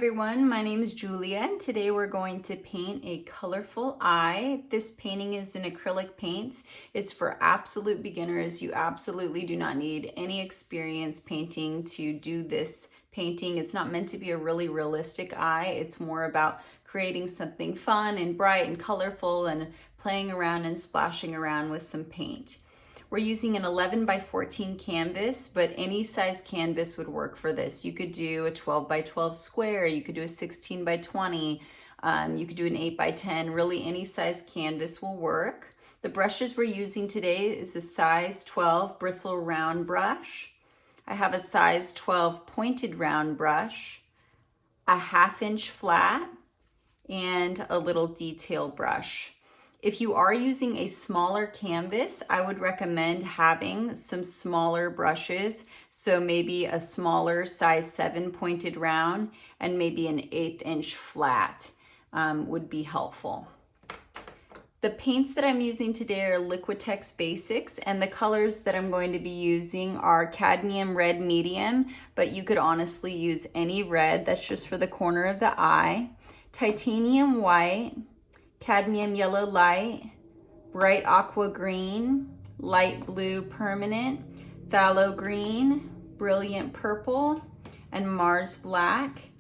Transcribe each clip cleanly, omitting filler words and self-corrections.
everyone, my name is Julia and today we're going to paint a colorful eye. This painting is an acrylic paint. It's for absolute beginners. You absolutely do not need any experience painting to do this painting. It's not meant to be a really realistic eye. It's more about creating something fun and bright and colorful and playing around and splashing around with some paint. We're using an 11 by 14 canvas, but any size canvas would work for this. You could do a 12 by 12 square, you could do a 16 by 20, you could do an 8 by 10, really any size canvas will work. The brushes we're using today is a size 12 bristle round brush. I have a size 12 pointed round brush, a 1/2 inch flat, and a little detail brush. If you are using a smaller canvas, I would recommend having some smaller brushes. So maybe a smaller size 7 pointed round and maybe an 1/8 inch flat would be helpful. The paints that I'm using today are Liquitex Basics, and the colors that I'm going to be using are Cadmium Red Medium, but you could honestly use any red. That's just for the corner of the eye. Titanium White, Cadmium Yellow Light, Bright Aqua Green, Light Blue Permanent, Phthalo Green, Brilliant Purple, and Mars Black.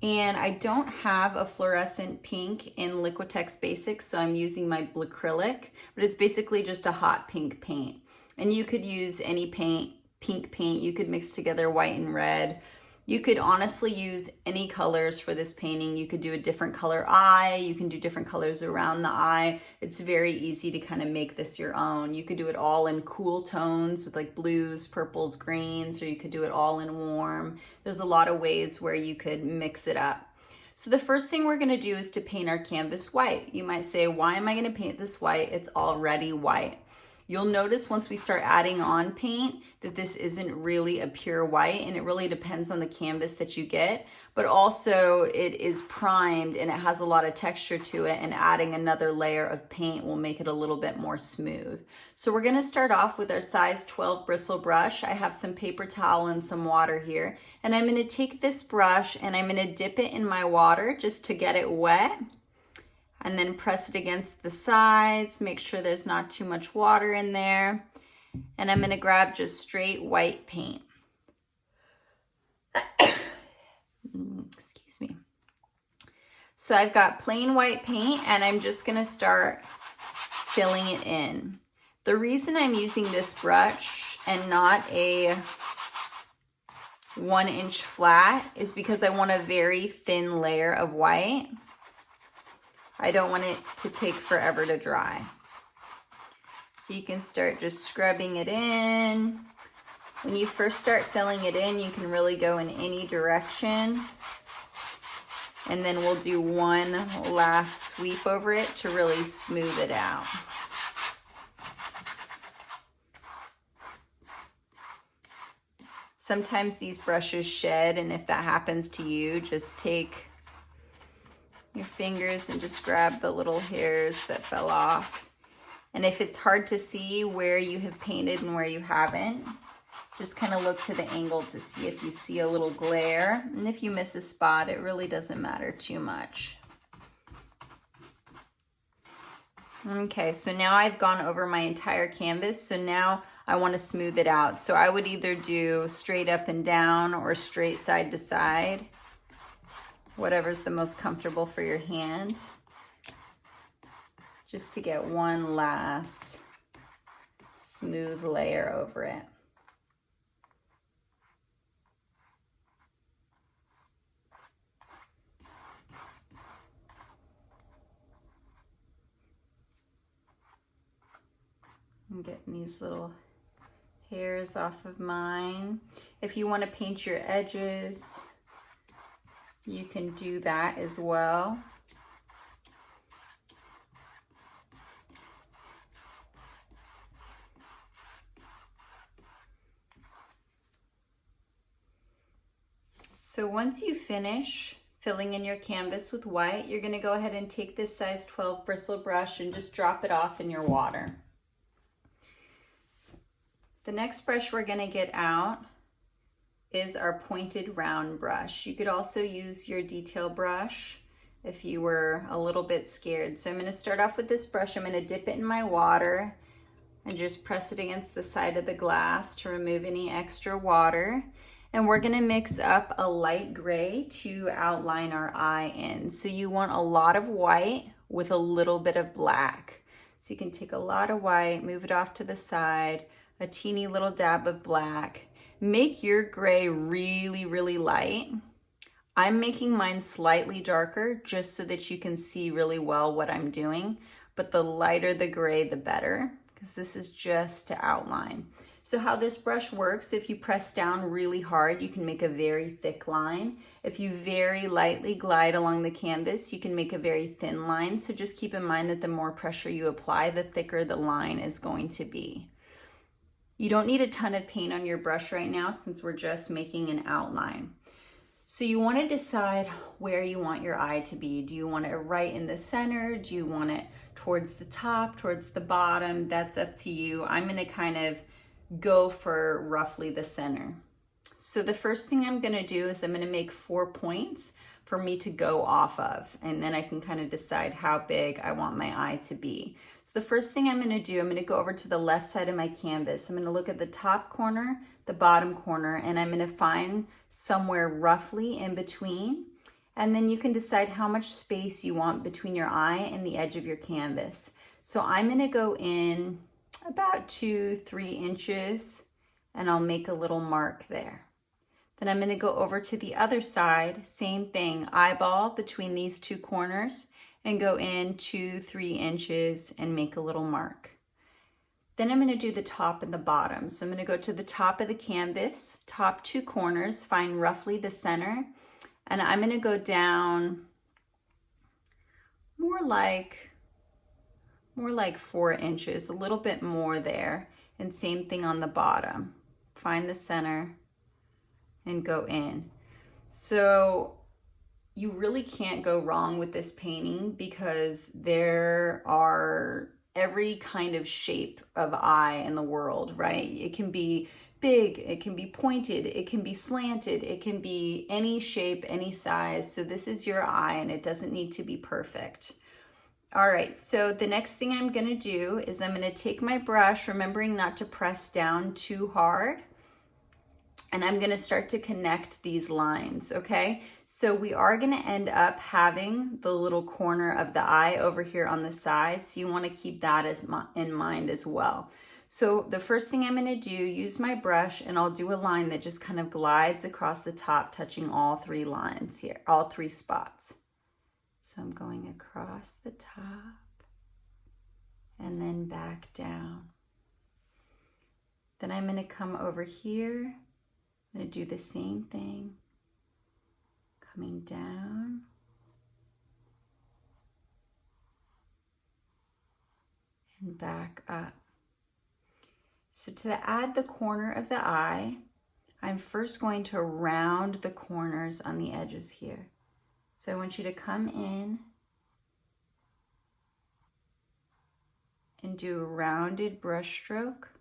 And I don't have a Fluorescent Pink in Liquitex Basics, so I'm using my Acrylic, but it's basically just a hot pink paint. And you could use any paint, pink paint. You could mix together white and red. You could honestly use any colors for this painting. You could do a different color eye. You can do different colors around the eye. It's very easy to kind of make this your own. You could do it all in cool tones with like blues, purples, greens, or you could do it all in warm. There's a lot of ways where you could mix it up. So the first thing we're gonna do is to paint our canvas white. You might say, why am I gonna paint this white? It's already white. You'll notice once we start adding on paint that this isn't really a pure white, and it really depends on the canvas that you get, but also it is primed and it has a lot of texture to it, and adding another layer of paint will make it a little bit more smooth. So we're gonna start off with our size 12 bristle brush. I have some paper towel and some water here, and I'm gonna take this brush and I'm gonna dip it in my water just to get it wet. And then press it against the sides, make sure there's not too much water in there. And I'm gonna grab just straight white paint. Excuse me. So I've got plain white paint and I'm just gonna start filling it in. The reason I'm using this brush and not a 1 inch flat is because I want a very thin layer of white. I don't want it to take forever to dry. So you can start just scrubbing it in. When you first start filling it in, you can really go in any direction. And then we'll do one last sweep over it to really smooth it out. Sometimes these brushes shed, and if that happens to you, just take your fingers and just grab the little hairs that fell off. And if it's hard to see where you have painted and where you haven't, just kind of look to the angle to see if you see a little glare. And if you miss a spot, it really doesn't matter too much. Okay, so now I've gone over my entire canvas, so now I want to smooth it out. So I would either do straight up and down or straight side to side, whatever's the most comfortable for your hand, just to get one last smooth layer over it. I'm getting these little hairs off of mine. If you want to paint your edges, you can do that as well. So once you finish filling in your canvas with white, you're going to go ahead and take this size 12 bristle brush and just drop it off in your water. The next brush we're going to get out is our pointed round brush. You could also use your detail brush if you were a little bit scared. So I'm gonna start off with this brush. I'm gonna dip it in my water and just press it against the side of the glass to remove any extra water. And we're gonna mix up a light gray to outline our eye in. So you want a lot of white with a little bit of black. So you can take a lot of white, move it off to the side, a teeny little dab of black. Make your gray really, really light. I'm making mine slightly darker just so that you can see really well what I'm doing, but the lighter the gray, the better, because this is just to outline. So how this brush works, if you press down really hard, you can make a very thick line. If you very lightly glide along the canvas, you can make a very thin line. So just keep in mind that the more pressure you apply, the thicker the line is going to be. You don't need a ton of paint on your brush right now since we're just making an outline. So you want to decide where you want your eye to be. Do you want it right in the center? Do you want it towards the top, towards the bottom? That's up to you. I'm going to kind of go for roughly the center. So the first thing I'm going to do is I'm going to make 4 points for me to go off of, and then I can kind of decide how big I want my eye to be. So the first thing I'm going to do, I'm going to go over to the left side of my canvas. I'm going to look at the top corner, the bottom corner, and I'm going to find somewhere roughly in between, and then you can decide how much space you want between your eye and the edge of your canvas. So I'm going to go in about 2-3 inches, and I'll make a little mark there. Then I'm going to go over to the other side, same thing, eyeball between these 2 corners, and go in 2-3 inches and make a little mark. Then I'm going to do the top and the bottom. So I'm going to go to the top of the canvas, top 2 corners, find roughly the center, and I'm going to go down more like 4 inches, a little bit more there, and same thing on the bottom. Find the center and go in. So you really can't go wrong with this painting because there are every kind of shape of eye in the world, right? It can be big, it can be pointed, it can be slanted, it can be any shape, any size. So this is your eye and it doesn't need to be perfect. All right, so the next thing I'm gonna do is I'm gonna take my brush, remembering not to press down too hard, and I'm gonna start to connect these lines, okay? So we are gonna end up having the little corner of the eye over here on the side, so you wanna keep that in mind as well. So the first thing I'm gonna do, use my brush, and I'll do a line that just kind of glides across the top, touching all 3 lines here, all 3 spots. So I'm going across the top and then back down. Then I'm gonna come over here. I'm going to do the same thing, coming down and back up. So to add the corner of the eye, I'm first going to round the corners on the edges here. So I want you to come in and do a rounded brush stroke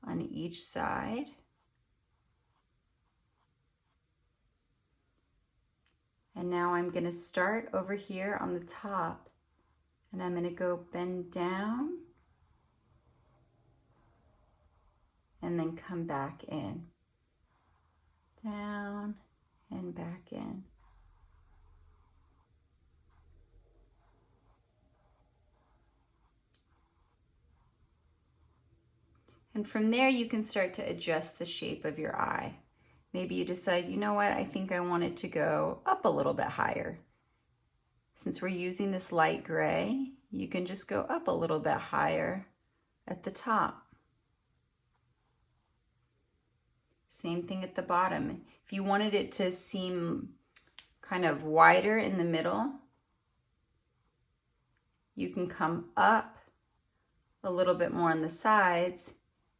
on each side. And now I'm going to start over here on the top, and I'm going to go bend down and then come back in, down and back in. And from there you can start to adjust the shape of your eye. Maybe you decide, you know what, I think I want it to go up a little bit higher. Since we're using this light gray, you can just go up a little bit higher at the top. Same thing at the bottom. If you wanted it to seem kind of wider in the middle, you can come up a little bit more on the sides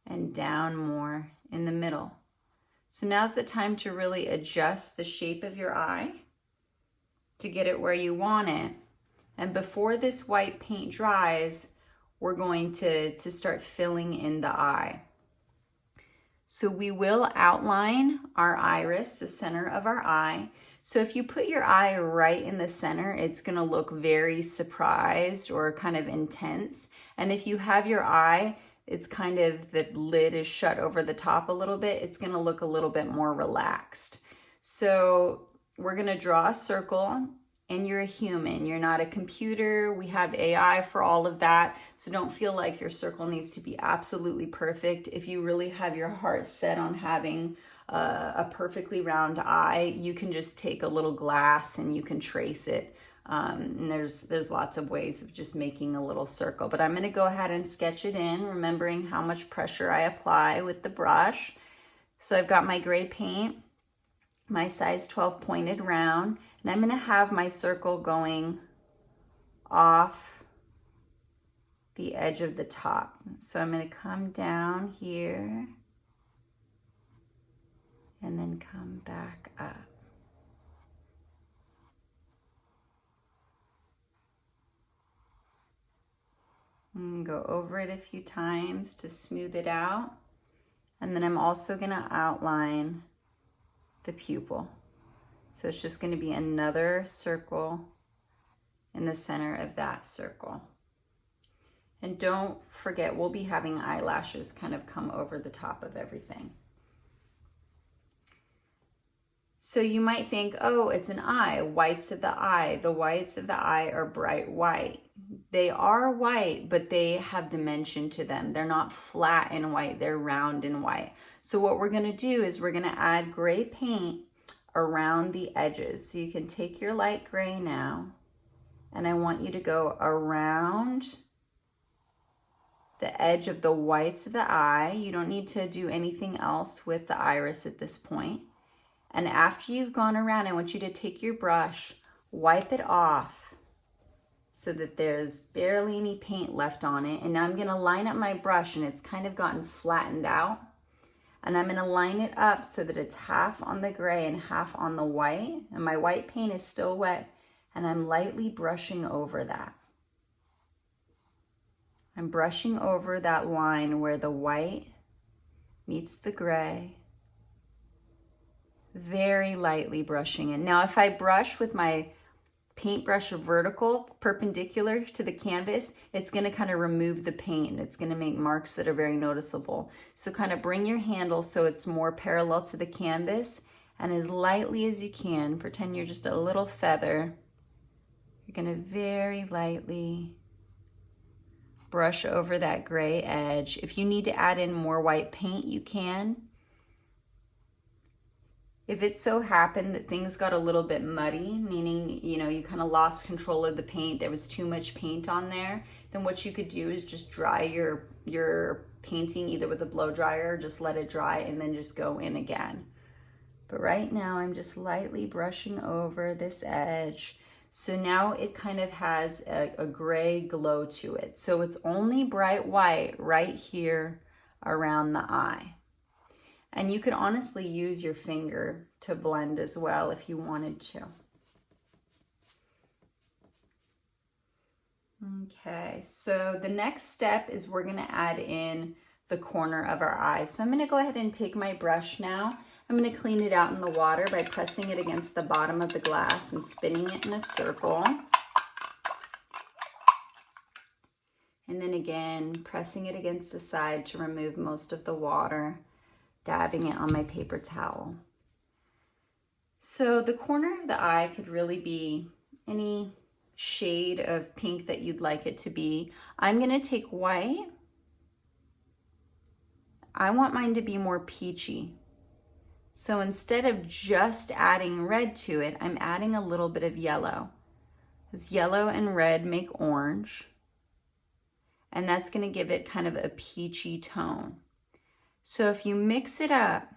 and down more in the middle. So now's the time to really adjust the shape of your eye to get it where you want it. And before this white paint dries, we're going to start filling in the eye. So we will outline our iris, the center of our eye. So if you put your eye right in the center, it's going to look very surprised or kind of intense. And if you have your eye, it's kind of, the lid is shut over the top a little bit, it's going to look a little bit more relaxed. So we're going to draw a circle, and you're a human. You're not a computer. We have AI for all of that. So don't feel like your circle needs to be absolutely perfect. If you really have your heart set on having a perfectly round eye, you can just take a little glass and you can trace it. And there's lots of ways of just making a little circle. But I'm going to go ahead and sketch it in, remembering how much pressure I apply with the brush. So I've got my gray paint, my size 12 pointed round, and I'm going to have my circle going off the edge of the top. So I'm going to come down here and then come back up. And go over it a few times to smooth it out. And then I'm also going to outline the pupil. So it's just going to be another circle in the center of that circle. And don't forget, we'll be having eyelashes kind of come over the top of everything. So you might think, oh, it's an eye, whites of the eye. The whites of the eye are bright white. They are white, but they have dimension to them. They're not flat and white, they're round and white. So what we're gonna do is we're gonna add gray paint around the edges. So you can take your light gray now, and I want you to go around the edge of the whites of the eye. You don't need to do anything else with the iris at this point. And after you've gone around, I want you to take your brush, wipe it off so that there's barely any paint left on it. And now I'm gonna line up my brush, and it's kind of gotten flattened out. And I'm gonna line it up so that it's half on the gray and half on the white. And my white paint is still wet, and I'm lightly brushing over that. I'm brushing over that line where the white meets the gray. Very lightly brushing it. Now, if I brush with my paintbrush vertical, perpendicular to the canvas, it's going to kind of remove the paint. It's going to make marks that are very noticeable. So kind of bring your handle so it's more parallel to the canvas, and as lightly as you can, pretend you're just a little feather. You're going to very lightly brush over that gray edge. If you need to add in more white paint, you can. If it so happened that things got a little bit muddy, meaning, you know, you kind of lost control of the paint, there was too much paint on there, then what you could do is just dry your painting either with a blow dryer or just let it dry and then just go in again. But right now I'm just lightly brushing over this edge. So now it kind of has a gray glow to it. So it's only bright white right here around the eye. And you could honestly use your finger to blend as well if you wanted to. Okay, so the next step is we're gonna add in the corner of our eye. So I'm gonna go ahead and take my brush now. I'm gonna clean it out in the water by pressing it against the bottom of the glass and spinning it in a circle. And then again, pressing it against the side to remove most of the water, dabbing it on my paper towel. So the corner of the eye could really be any shade of pink that you'd like it to be. I'm gonna take white. I want mine to be more peachy. So instead of just adding red to it, I'm adding a little bit of yellow. Because yellow and red make orange. And that's gonna give it kind of a peachy tone. So if you mix it up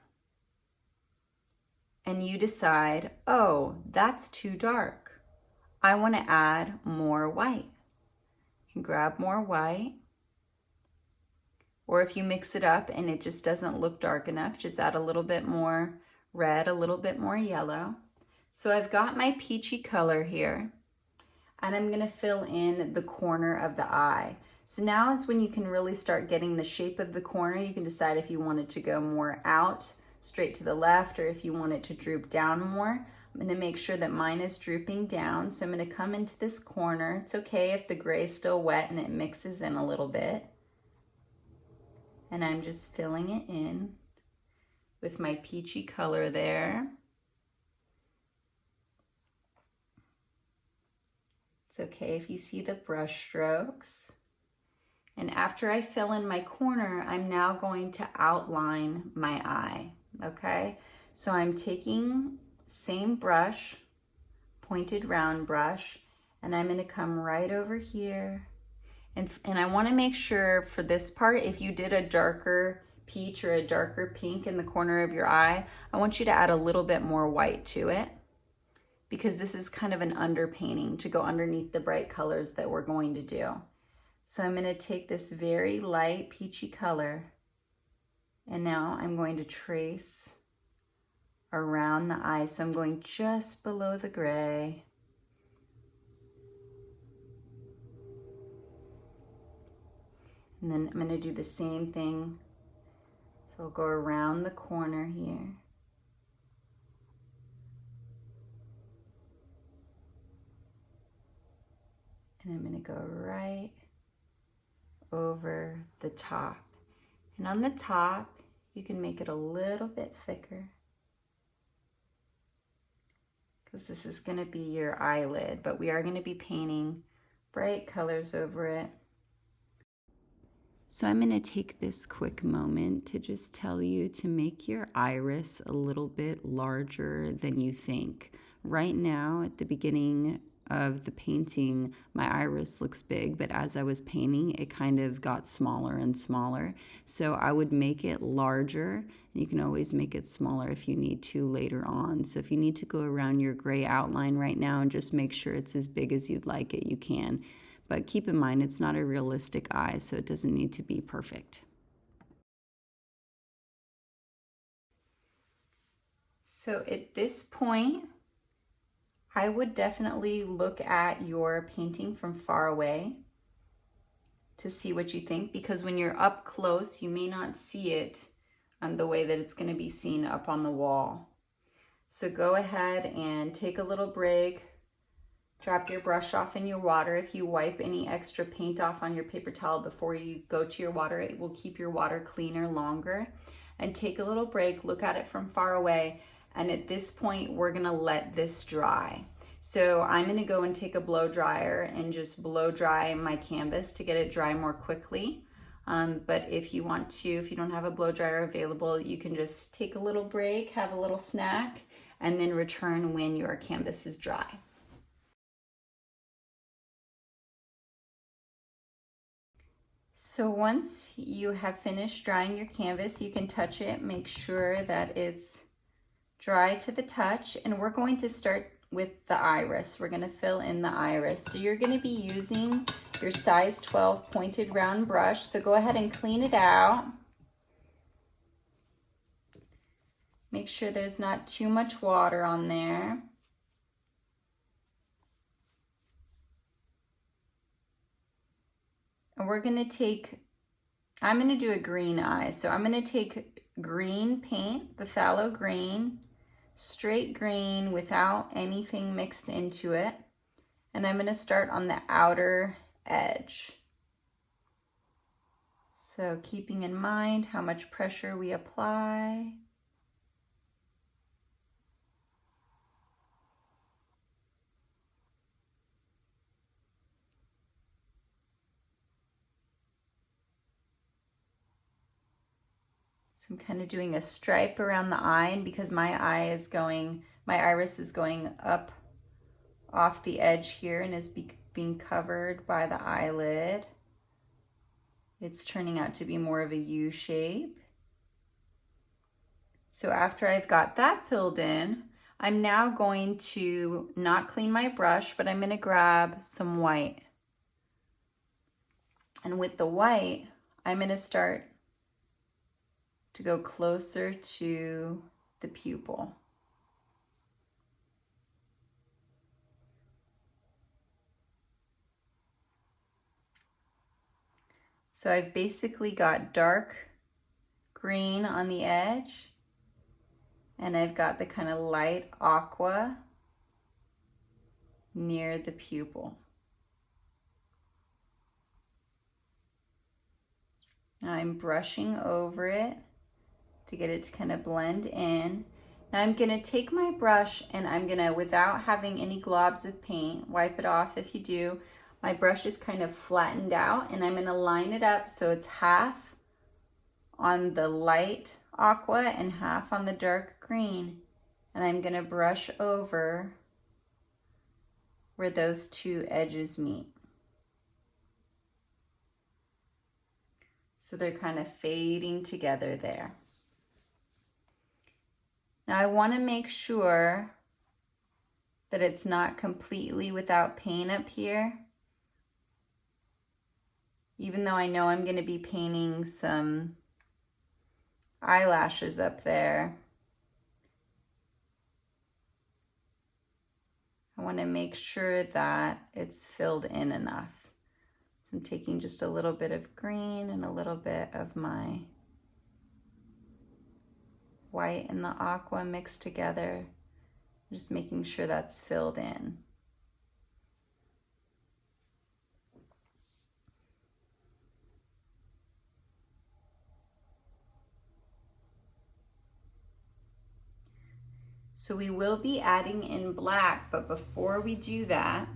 and you decide, oh, that's too dark, I want to add more white. You can grab more white. Or if you mix it up and it just doesn't look dark enough, just add a little bit more red, a little bit more yellow. So I've got my peachy color here, and I'm going to fill in the corner of the eye. So now is when you can really start getting the shape of the corner. You can decide if you want it to go more out, straight to the left, or if you want it to droop down more. I'm going to make sure that mine is drooping down. So I'm going to come into this corner. It's okay if the gray is still wet and it mixes in a little bit. And I'm just filling it in with my peachy color there. It's okay if you see the brush strokes. And after I fill in my corner, I'm now going to outline my eye, okay? So I'm taking same brush, pointed round brush, and I'm gonna come right over here. And I wanna make sure for this part, if you did a darker peach or a darker pink in the corner of your eye, I want you to add a little bit more white to it, because this is kind of an underpainting to go underneath the bright colors that we're going to do. So I'm gonna take this very light peachy color, and now I'm going to trace around the eye. So I'm going just below the gray. And then I'm gonna do the same thing. So I'll go around the corner here. And I'm gonna go right over the top. And on the top, you can make it a little bit thicker, because this is gonna be your eyelid, but we are gonna be painting bright colors over it. So I'm gonna take this quick moment to just tell you to make your iris a little bit larger than you think. Right now, at the beginning of the painting, my iris looks big, but as I was painting, it kind of got smaller and smaller. So I would make it larger, and you can always make it smaller if you need to later on. So if you need to go around your gray outline right now and just make sure it's as big as you'd like it, you can. But keep in mind, it's not a realistic eye, so it doesn't need to be perfect. So at this point, I would definitely look at your painting from far away to see what you think, because when you're up close, you may not see it the way that it's going to be seen up on the wall. So go ahead and take a little break, drop your brush off in your water. If you wipe any extra paint off on your paper towel before you go to your water, it will keep your water cleaner longer. And take a little break, look at it from far away, and at this point, we're gonna let this dry. So I'm gonna go and take a blow dryer and just blow dry my canvas to get it dry more quickly. But if you want to, if you don't have a blow dryer available, you can just take a little break, have a little snack, and then return when your canvas is dry. So once you have finished drying your canvas, you can touch it, make sure that it's dry to the touch, and we're going to start with the iris. We're going to fill in the iris. So you're going to be using your size 12 pointed round brush. So go ahead and clean it out. Make sure there's not too much water on there. And we're going to take, I'm going to do a green eye. So I'm going to take green paint, the Phthalo Green, straight green without anything mixed into it. And I'm going to start on the outer edge. So keeping in mind how much pressure we apply. So I'm kind of doing a stripe around the eye, and because my iris is going up off the edge here and is being covered by the eyelid, it's turning out to be more of a U shape. So after I've got that filled in, I'm now going to not clean my brush, but I'm going to grab some white. And with the white, I'm going to start to go closer to the pupil. So I've basically got dark green on the edge, and I've got the kind of light aqua near the pupil. Now I'm brushing over it to get it to kind of blend in. Now I'm gonna take my brush and I'm gonna, without having any globs of paint, wipe it off if you do. My brush is kind of flattened out and I'm gonna line it up so it's half on the light aqua and half on the dark green. And I'm gonna brush over where those two edges meet. So they're kind of fading together there. Now I want to make sure that it's not completely without paint up here. Even though I know I'm going to be painting some eyelashes up there, I want to make sure that it's filled in enough. So I'm taking just a little bit of green and a little bit of my white and the aqua mixed together. Just making sure that's filled in. So we will be adding in black, but before we do that,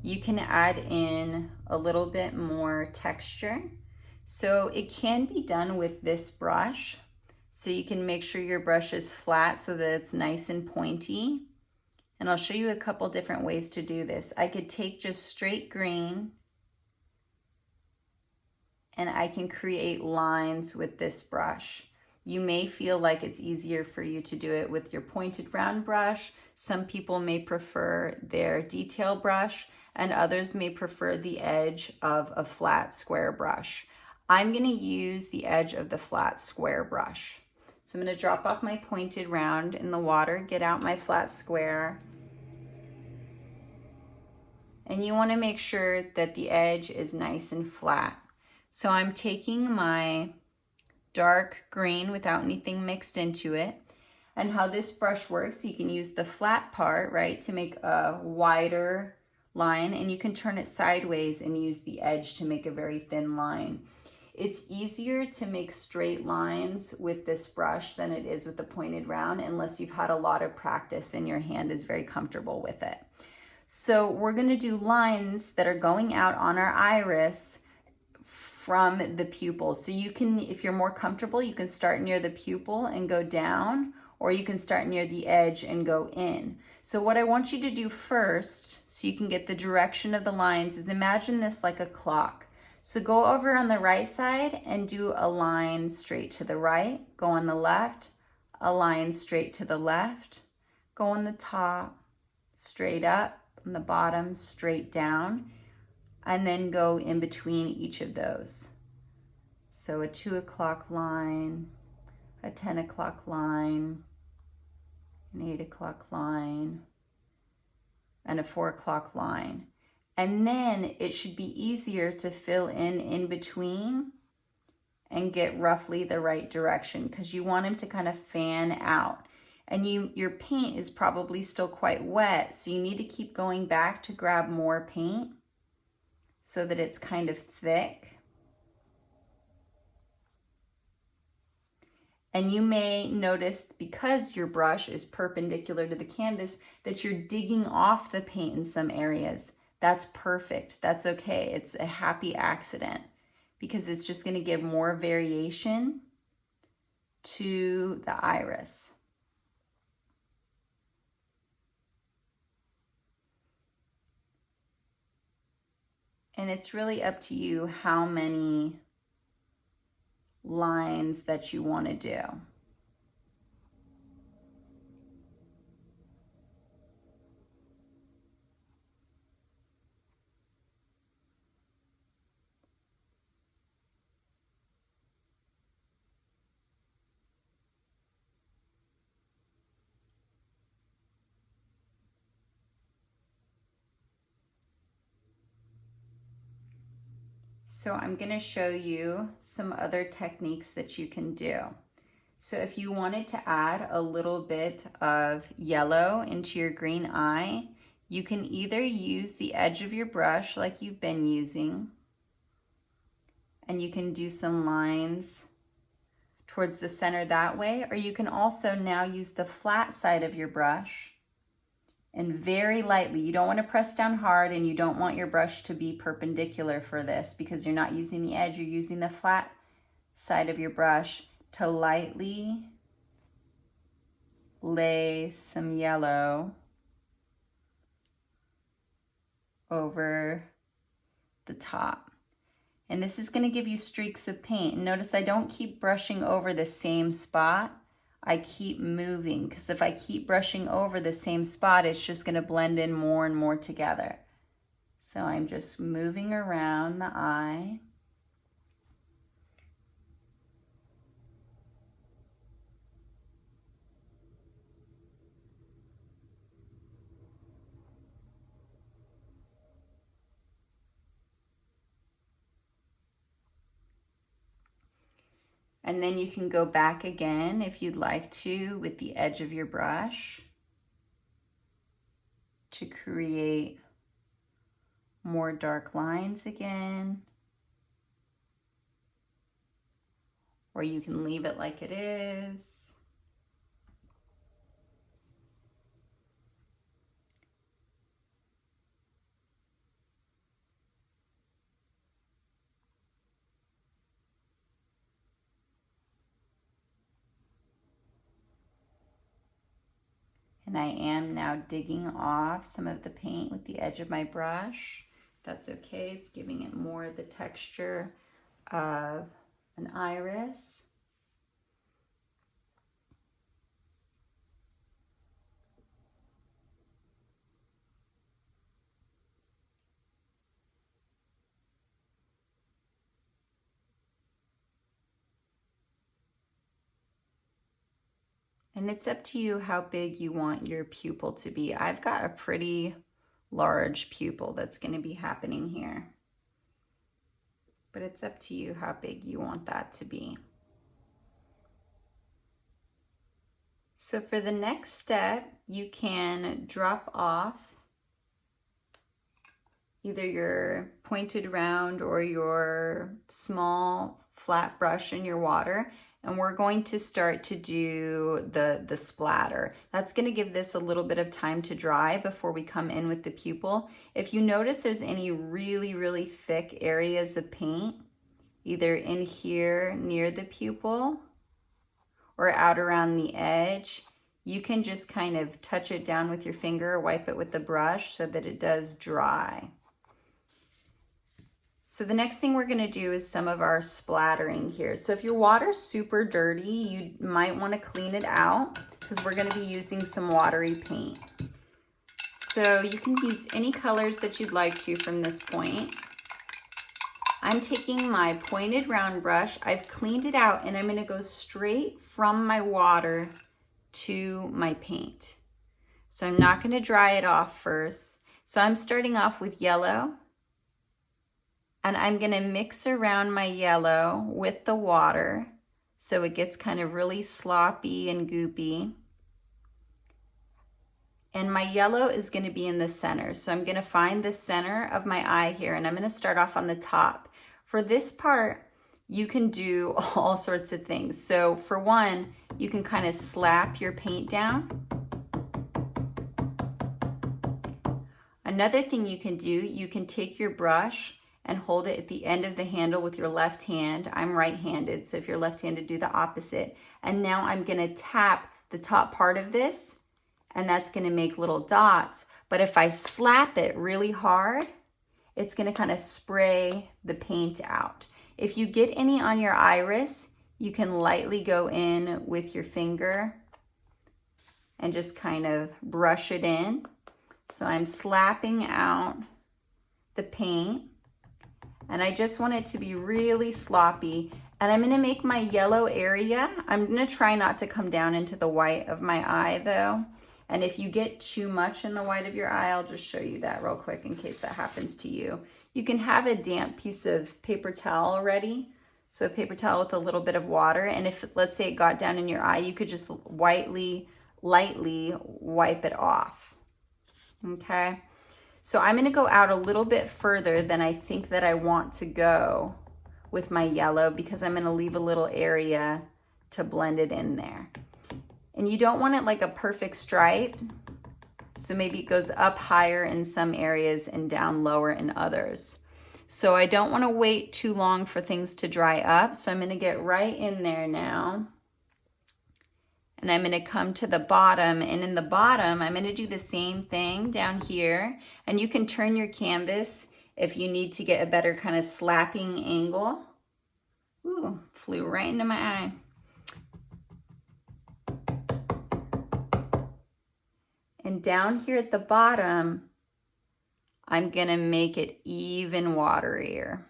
you can add in a little bit more texture. So it can be done with this brush. So you can make sure your brush is flat so that it's nice and pointy. And I'll show you a couple different ways to do this. I could take just straight green and I can create lines with this brush. You may feel like it's easier for you to do it with your pointed round brush. Some people may prefer their detail brush, and others may prefer the edge of a flat square brush. I'm gonna use the edge of the flat square brush. So I'm gonna drop off my pointed round in the water, get out my flat square. And you wanna make sure that the edge is nice and flat. So I'm taking my dark green without anything mixed into it. And how this brush works, you can use the flat part, right, to make a wider line, and you can turn it sideways and use the edge to make a very thin line. It's easier to make straight lines with this brush than it is with the pointed round, unless you've had a lot of practice and your hand is very comfortable with it. So we're gonna do lines that are going out on our iris from the pupil. So you can, if you're more comfortable, you can start near the pupil and go down, or you can start near the edge and go in. So what I want you to do first, so you can get the direction of the lines, is imagine this like a clock. So go over on the right side and do a line straight to the right, go on the left, a line straight to the left, go on the top, straight up, on the bottom, straight down, and then go in between each of those. So a 2 o'clock line, a 10 o'clock line, an 8 o'clock line, and a 4 o'clock line. And then it should be easier to fill in between and get roughly the right direction, because you want them to kind of fan out. And your paint is probably still quite wet, so you need to keep going back to grab more paint so that it's kind of thick. And you may notice, because your brush is perpendicular to the canvas, that you're digging off the paint in some areas. That's perfect. That's okay. It's a happy accident, because it's just going to give more variation to the iris. And it's really up to you how many lines that you want to do. So I'm going to show you some other techniques that you can do. So if you wanted to add a little bit of yellow into your green eye, you can either use the edge of your brush like you've been using, and you can do some lines towards the center that way, or you can also now use the flat side of your brush and very lightly, you don't want to press down hard and you don't want your brush to be perpendicular for this because you're not using the edge, you're using the flat side of your brush to lightly lay some yellow over the top. And this is going to give you streaks of paint. Notice I don't keep brushing over the same spot. I keep moving, because if I keep brushing over the same spot, it's just going to blend in more and more together. So I'm just moving around the eye. And then you can go back again if you'd like to with the edge of your brush to create more dark lines again. Or you can leave it like it is. And I am now digging off some of the paint with the edge of my brush. That's okay, it's giving it more of the texture of an iris. And it's up to you how big you want your pupil to be. I've got a pretty large pupil that's going to be happening here. But it's up to you how big you want that to be. So for the next step, you can drop off either your pointed round or your small flat brush in your water. And we're going to start to do the splatter. That's going to give this a little bit of time to dry before we come in with the pupil. If you notice there's any really, really thick areas of paint, either in here near the pupil or out around the edge, you can just kind of touch it down with your finger or wipe it with the brush so that it does dry. So the next thing we're going to do is some of our splattering here. So if your water's super dirty, you might want to clean it out because we're going to be using some watery paint. So you can use any colors that you'd like to from this point. I'm taking my pointed round brush, I've cleaned it out, and I'm going to go straight from my water to my paint. So I'm not going to dry it off first. So I'm starting off with yellow. And I'm going to mix around my yellow with the water so it gets kind of really sloppy and goopy. And my yellow is going to be in the center. So I'm going to find the center of my eye here, and I'm going to start off on the top. For this part, you can do all sorts of things. So for one, you can kind of slap your paint down. Another thing you can do, you can take your brush and hold it at the end of the handle with your left hand. I'm right-handed, so if you're left-handed, do the opposite. And now I'm gonna tap the top part of this, and that's gonna make little dots. But if I slap it really hard, it's gonna kind of spray the paint out. If you get any on your iris, you can lightly go in with your finger and just kind of brush it in. So I'm slapping out the paint. And I just want it to be really sloppy. And I'm gonna make my yellow area, I'm gonna try not to come down into the white of my eye though. And if you get too much in the white of your eye, I'll just show you that real quick in case that happens to you. You can have a damp piece of paper towel ready. So a paper towel with a little bit of water. And if, let's say, it got down in your eye, you could just lightly wipe it off. Okay. So I'm going to go out a little bit further than I think that I want to go with my yellow, because I'm going to leave a little area to blend it in there. And you don't want it like a perfect stripe. So maybe it goes up higher in some areas and down lower in others. So I don't want to wait too long for things to dry up. So I'm going to get right in there now. And I'm going to come to the bottom. And in the bottom, I'm going to do the same thing down here. And you can turn your canvas if you need to get a better kind of slapping angle. Ooh, flew right into my eye. And down here at the bottom, I'm gonna make it even waterier.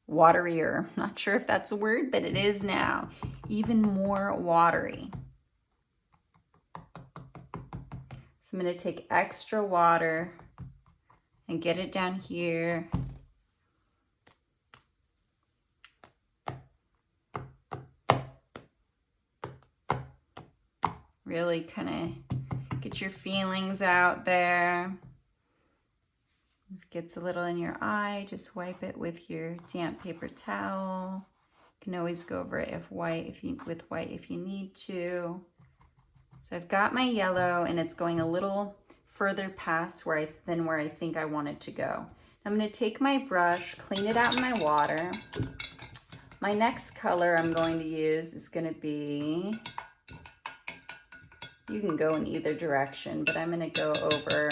Not sure if that's a word, but it is now. Even more watery. So I'm gonna take extra water and get it down here. Really kind of get your feelings out there. If it gets a little in your eye, just wipe it with your damp paper towel. You can always go over it with white if you need to. So I've got my yellow and it's going a little further past than where I think I want it to go. I'm going to take my brush, clean it out in my water. My next color I'm going to use is going to be, you can go in either direction, but I'm going to go over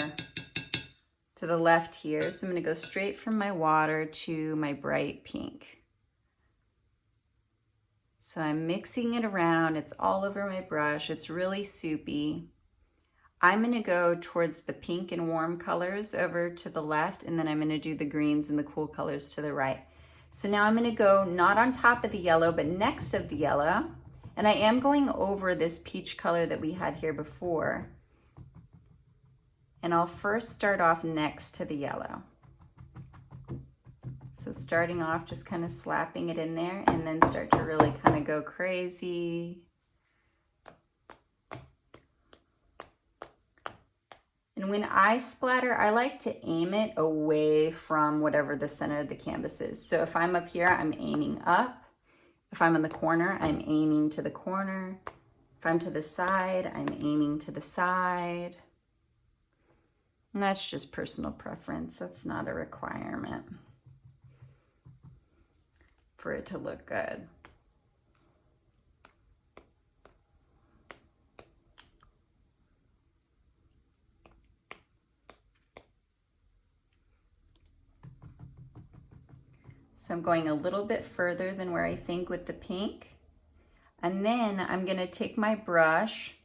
to the left here. So I'm going to go straight from my water to my bright pink. So I'm mixing it around. It's all over my brush. It's really soupy. I'm going to go towards the pink and warm colors over to the left, and then I'm going to do the greens and the cool colors to the right. So now I'm going to go not on top of the yellow, but next of the yellow. And I am going over this peach color that we had here before. And I'll first start off next to the yellow. So starting off, just kind of slapping it in there, and then start to really kind of go crazy. And when I splatter, I like to aim it away from whatever the center of the canvas is. So if I'm up here, I'm aiming up. If I'm in the corner, I'm aiming to the corner. If I'm to the side, I'm aiming to the side. And that's just personal preference. That's not a requirement for it to look good. So I'm going a little bit further than where I think with the pink. And then I'm gonna take my brush,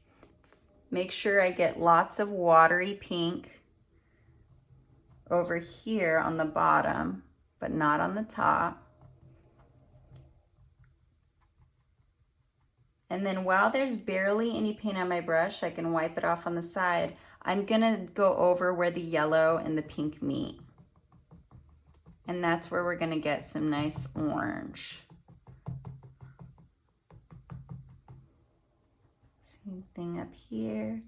make sure I get lots of watery pink over here on the bottom, but not on the top. And then while there's barely any paint on my brush, I can wipe it off on the side. I'm gonna go over where the yellow and the pink meet. And that's where we're gonna get some nice orange. Same thing up here,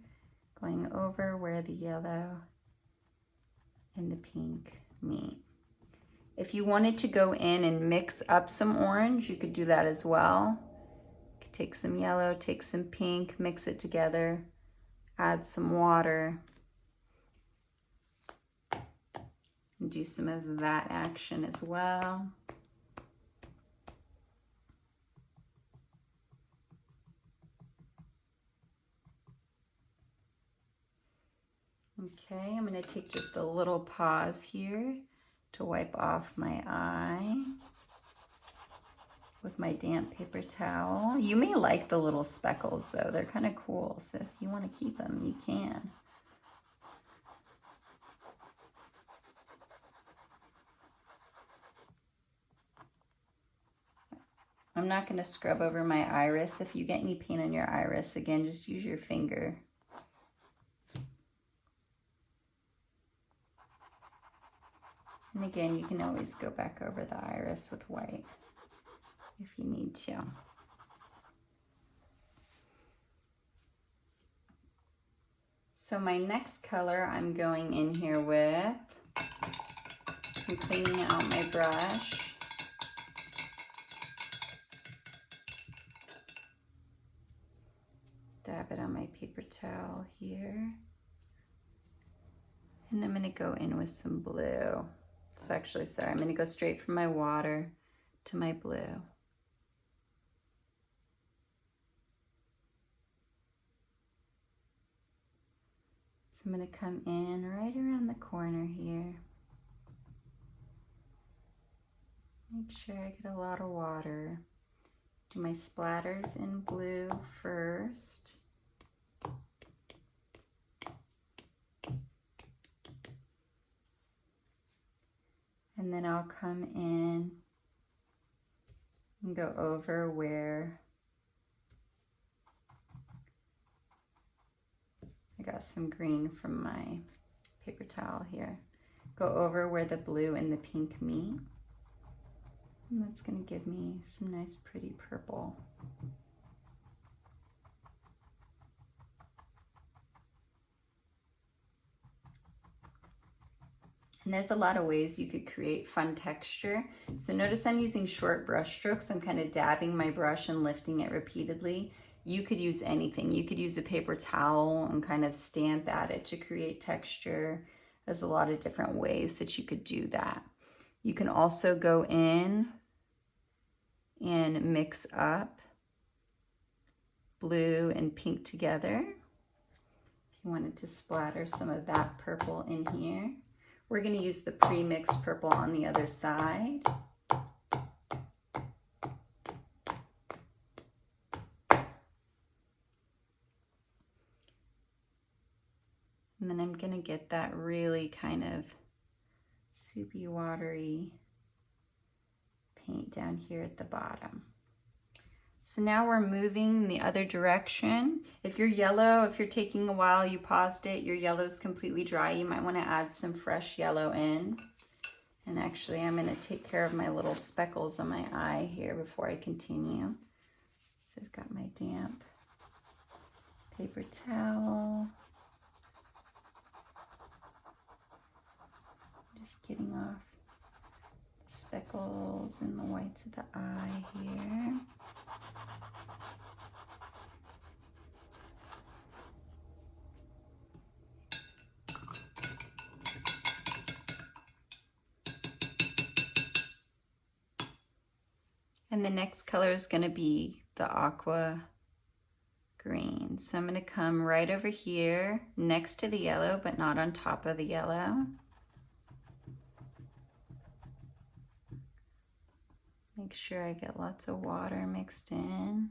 going over where the yellow and the pink meet. If you wanted to go in and mix up some orange, you could do that as well. You could take some yellow, take some pink, mix it together, add some water, and do some of that action as well. Okay, I'm going to take just a little pause here to wipe off my eye with my damp paper towel. You may like the little speckles though, they're kind of cool, so if you want to keep them, you can. I'm not going to scrub over my iris. If you get any paint on your iris, again, just use your finger. And again, you can always go back over the iris with white if you need to. So my next color I'm going in here with, I'm cleaning out my brush. Dab it on my paper towel here. And I'm gonna go in with some blue. So actually, sorry, I'm gonna go straight from my water to my blue. So I'm gonna come in right around the corner here. Make sure I get a lot of water. Do my splatters in blue first. And then I'll come in and go over where I got some green from my paper towel here. Go over where the blue and the pink meet. And that's going to give me some nice pretty purple. And there's a lot of ways you could create fun texture. So notice I'm using short brush strokes. I'm kind of dabbing my brush and lifting it repeatedly. You could use anything. You could use a paper towel and kind of stamp at it to create texture. There's a lot of different ways that you could do that. You can also go in and mix up blue and pink together. If you wanted to splatter some of that purple in here. We're going to use the pre-mixed purple on the other side. And then I'm going to get that really kind of soupy, watery paint down here at the bottom. So now we're moving in the other direction. If you're yellow, if you're taking a while, you paused it, your yellow's completely dry, you might want to add some fresh yellow in. And actually, I'm going to take care of my little speckles on my eye here before I continue. So I've got my damp paper towel. Just getting off the speckles and the whites of the eye here. And the next color is going to be the Aqua green. So I'm going to come right over here next to the yellow, but not on top of the yellow. Make sure I get lots of water mixed in.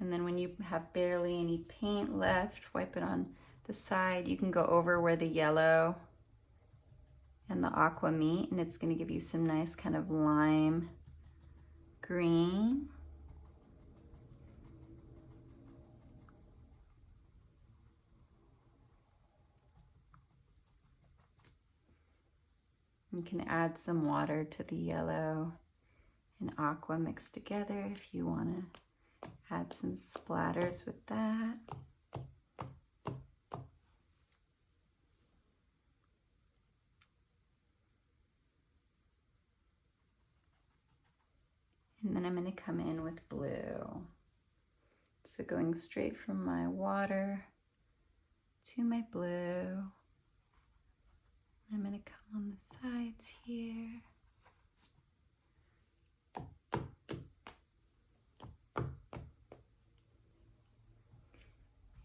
And then when you have barely any paint left, wipe it on the side. You can go over where the yellow and the aqua meet, and it's going to give you some nice kind of lime green. You can add some water to the yellow and aqua mixed together if you want to add some splatters with that. And then I'm going to come in with blue. So going straight from my water to my blue. I'm going to come on the sides here.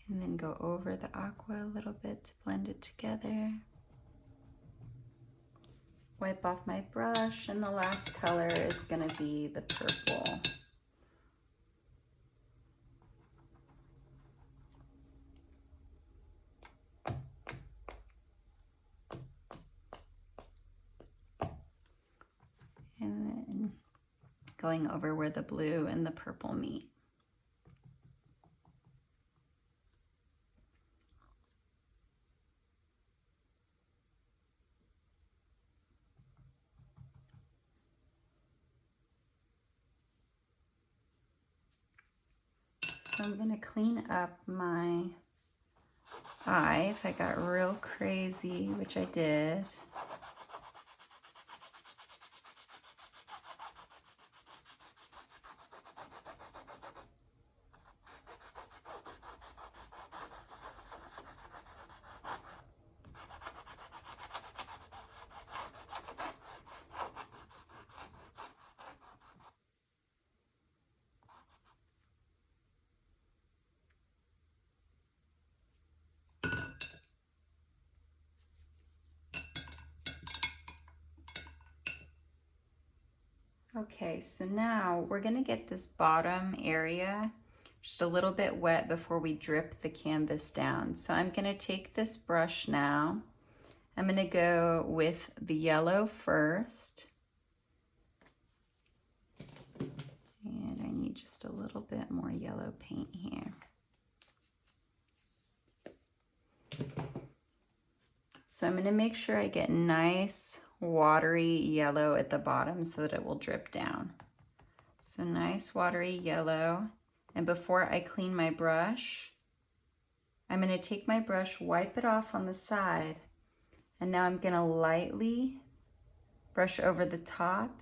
And then go over the aqua a little bit to blend it together. Wipe off my brush, and the last color is going to be the purple. going over where the blue and the purple meet. So I'm going to clean up my eye if I got real crazy, which I did. Okay, so now we're gonna get this bottom area just a little bit wet before we drip the canvas down. So I'm gonna take this brush now. I'm gonna go with the yellow first. And I need just a little bit more yellow paint here. So I'm gonna make sure I get nice watery yellow at the bottom so that it will drip down. So nice watery yellow. And before I clean my brush, I'm going to take my brush, wipe it off on the side, and now I'm going to lightly brush over the top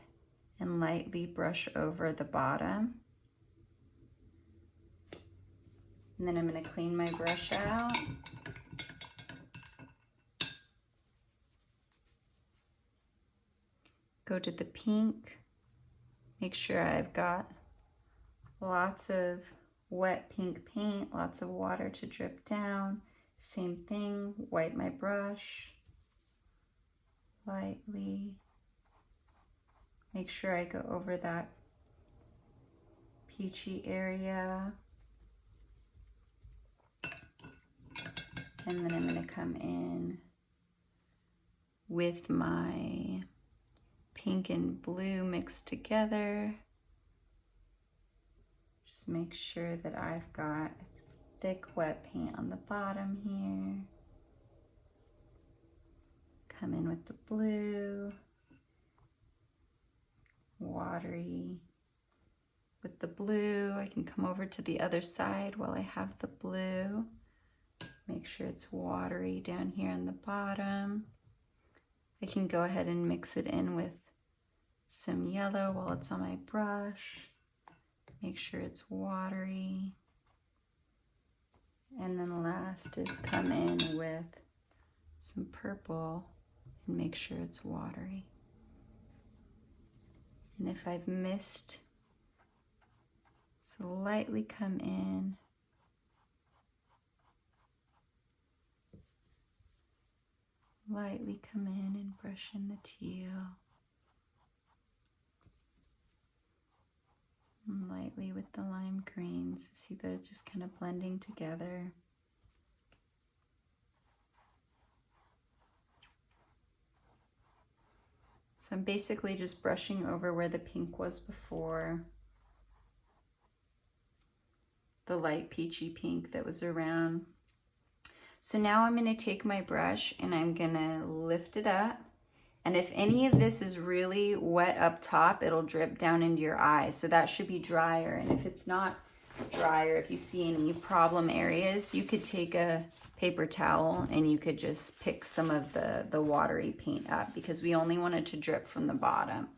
and lightly brush over the bottom. And then I'm going to clean my brush out. Go to the pink, make sure I've got lots of wet pink paint, lots of water to drip down. Same thing, wipe my brush lightly. Make sure I go over that peachy area. And then I'm going to come in with my pink and blue mixed together. Just make sure that I've got thick wet paint on the bottom here. Come in with the blue, watery with the blue. I can come over to the other side while I have the blue. Make sure it's watery down here on the bottom. I can go ahead and mix it in with some yellow while it's on my brush. Make sure it's watery. And then last is come in with some purple and make sure it's watery. And if I've missed, slightly come in. Lightly come in and brush in the teal. And lightly with the lime greens. See that it's just kind of blending together. So I'm basically just brushing over where the pink was before. The light peachy pink that was around. So now I'm going to take my brush and I'm going to lift it up. And if any of this is really wet up top, it'll drip down into your eye. So that should be drier. And if it's not drier, if you see any problem areas, you could take a paper towel and you could just pick some of the watery paint up because we only want it to drip from the bottom.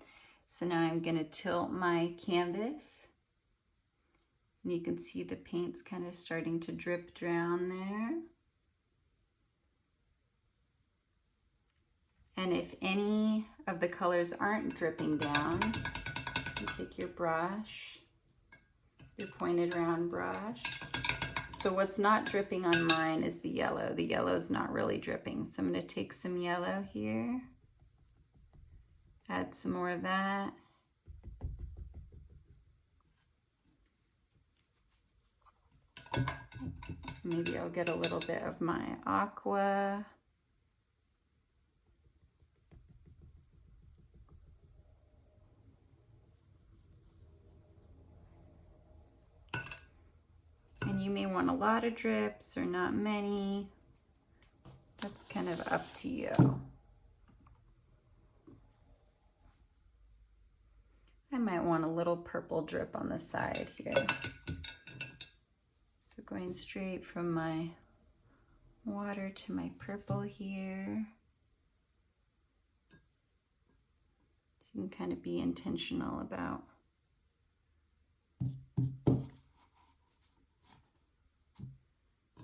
So now I'm going to tilt my canvas. And you can see the paint's kind of starting to drip down there. And if any of the colors aren't dripping down, you take your brush, your pointed round brush. So what's not dripping on mine is the yellow. The yellow's not really dripping. So I'm going to take some yellow here, add some more of that. Maybe I'll get a little bit of my Aqua. you may want a lot of drips or not many. That's kind of up to you. I might want a little purple drip on the side here. So going straight from my water to my purple here. So you can kind of be intentional about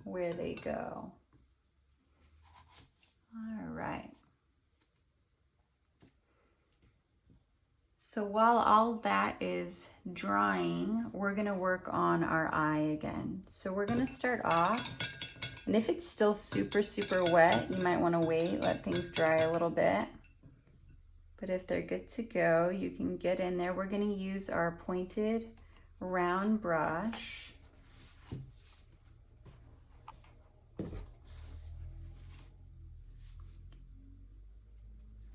where they go. All right. So while all that is drying, we're gonna work on our eye again. So we're gonna start off, and if it's still super, super wet, you might wanna wait, let things dry a little bit. But if they're good to go, you can get in there. We're gonna use our pointed round brush.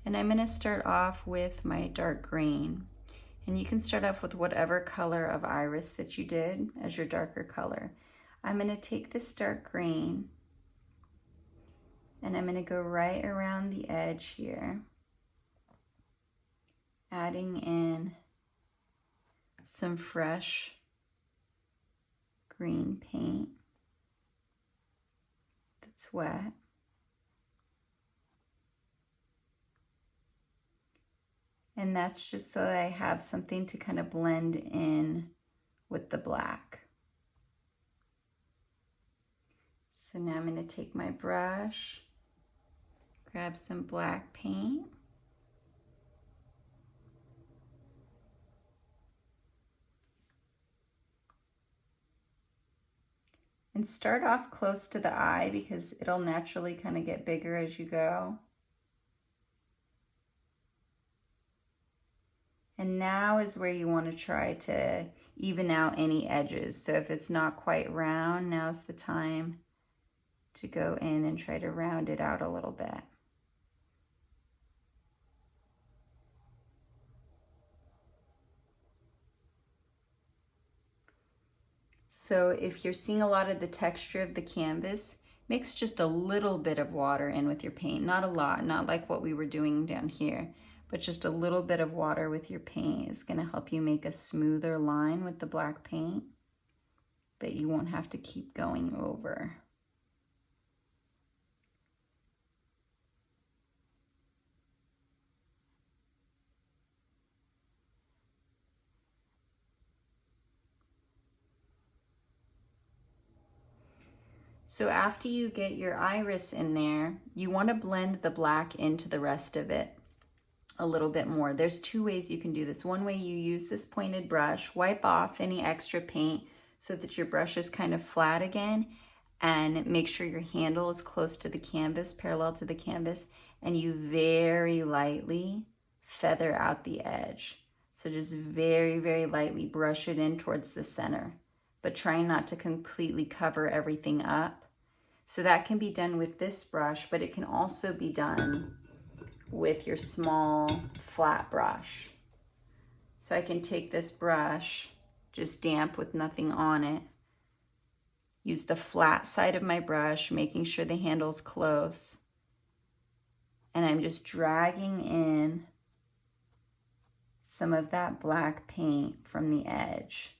And I'm gonna start off with my dark green. And you can start off with whatever color of iris that you did as your darker color. I'm gonna take this dark green and I'm gonna go right around the edge here, adding in some fresh green paint that's wet. And that's just so that I have something to kind of blend in with the black. So now I'm going to take my brush, grab some black paint, and start off close to the eye because it'll naturally kind of get bigger as you go. And now is where you want to try to even out any edges. So if it's not quite round, now's the time to go in and try to round it out a little bit. So if you're seeing a lot of the texture of the canvas, mix just a little bit of water in with your paint. Not a lot, not like what we were doing down here. But just a little bit of water with your paint is going to help you make a smoother line with the black paint that you won't have to keep going over. So after you get your iris in there, you want to blend the black into the rest of it a little bit more. There's two ways you can do this. One way, you use this pointed brush, wipe off any extra paint so that your brush is kind of flat again, and make sure your handle is close to the canvas, parallel to the canvas, and you very lightly feather out the edge. So just very, very lightly brush it in towards the center, but try not to completely cover everything up. So that can be done with this brush, but it can also be done with your small flat brush. So I can take this brush, just damp with nothing on it, use the flat side of my brush, making sure the handle's close, and I'm just dragging in some of that black paint from the edge.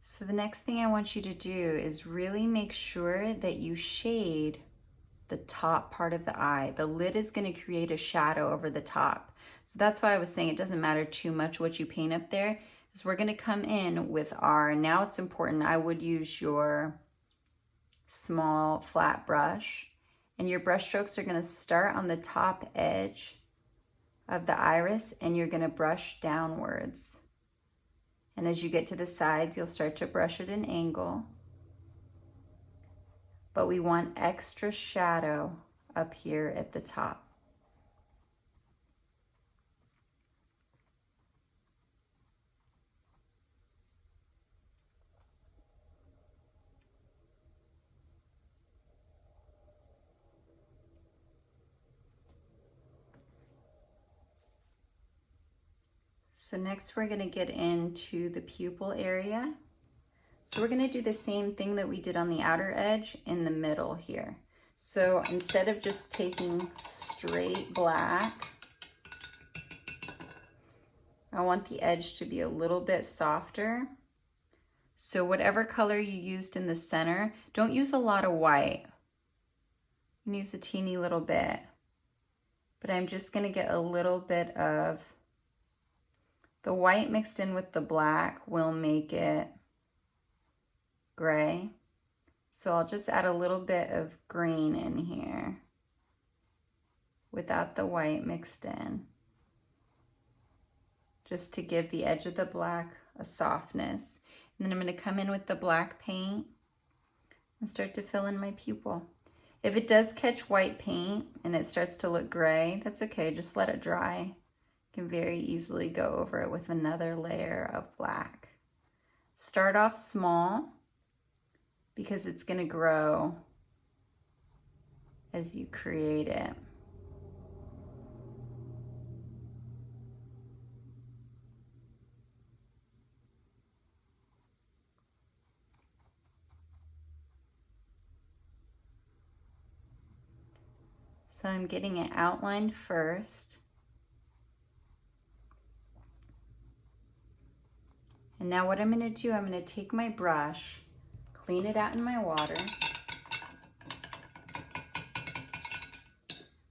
So the next thing I want you to do is really make sure that you shade the top part of the eye. The lid is going to create a shadow over the top. So that's why I was saying it doesn't matter too much what you paint up there, is we're going to come in with our, now it's important, I would use your small flat brush, and your brush strokes are going to start on the top edge of the iris, and you're going to brush downwards. And as you get to the sides, you'll start to brush at an angle. But we want extra shadow up here at the top. So next we're going to get into the pupil area. So we're going to do the same thing that we did on the outer edge in the middle here. So instead of just taking straight black, I want the edge to be a little bit softer. So whatever color you used in the center, don't use a lot of white. You can use a teeny little bit. But I'm just going to get a little bit of the white mixed in with the black will make it gray. So I'll just add a little bit of green in here without the white mixed in, just to give the edge of the black a softness. And then I'm going to come in with the black paint and start to fill in my pupil. If it does catch white paint and it starts to look gray, that's okay, just let it dry. You can very easily go over it with another layer of black. Start off small because it's going to grow as you create it. So I'm getting it outlined first. And now what I'm going to do, I'm going to take my brush, clean it out in my water.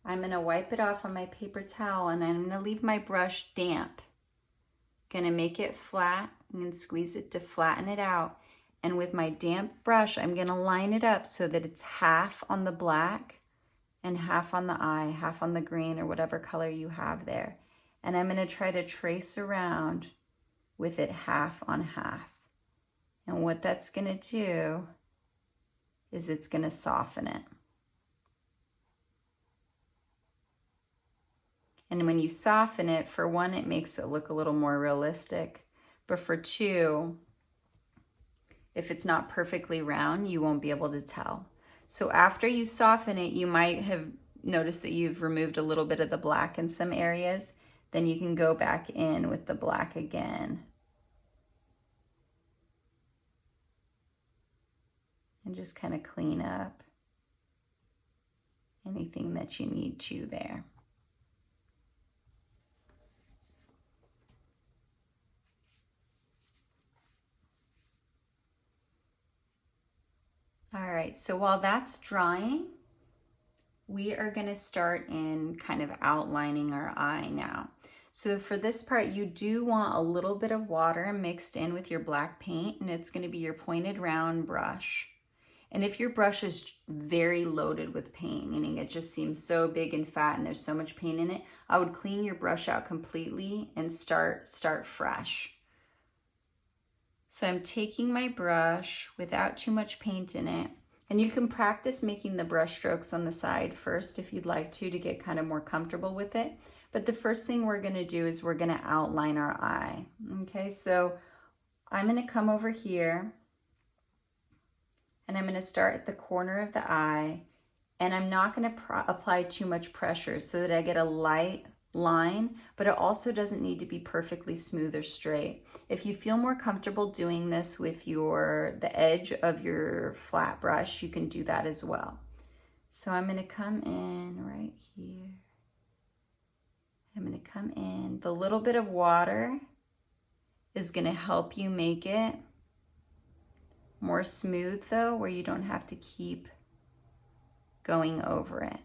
I'm going to wipe it off on my paper towel, and I'm going to leave my brush damp. Going to make it flat. I'm going to squeeze it to flatten it out. And with my damp brush, I'm going to line it up so that it's half on the black and half on the eye, half on the green, or whatever color you have there. And I'm going to try to trace around with it half on half. And what that's going to do is it's going to soften it. And when you soften it, for one, it makes it look a little more realistic. But for two, if it's not perfectly round, you won't be able to tell. So after you soften it, you might have noticed that you've removed a little bit of the black in some areas. Then you can go back in with the black again. And just kind of clean up anything that you need to there. All right, so while that's drying, we are going to start in kind of outlining our eye now. So for this part, you do want a little bit of water mixed in with your black paint, and it's going to be your pointed round brush. And if your brush is very loaded with paint, meaning it just seems so big and fat and there's so much paint in it, I would clean your brush out completely and start fresh. So I'm taking my brush without too much paint in it. And you can practice making the brush strokes on the side first if you'd like to get kind of more comfortable with it. But the first thing we're going to do is we're going to outline our eye. Okay, so I'm going to come over here and I'm going to start at the corner of the eye, and I'm not going to apply too much pressure so that I get a light line, but it also doesn't need to be perfectly smooth or straight. If you feel more comfortable doing this with the edge of your flat brush, you can do that as well. So I'm going to come in right here. I'm going to come in. The little bit of water is going to help you make it more smooth though, where you don't have to keep going over it.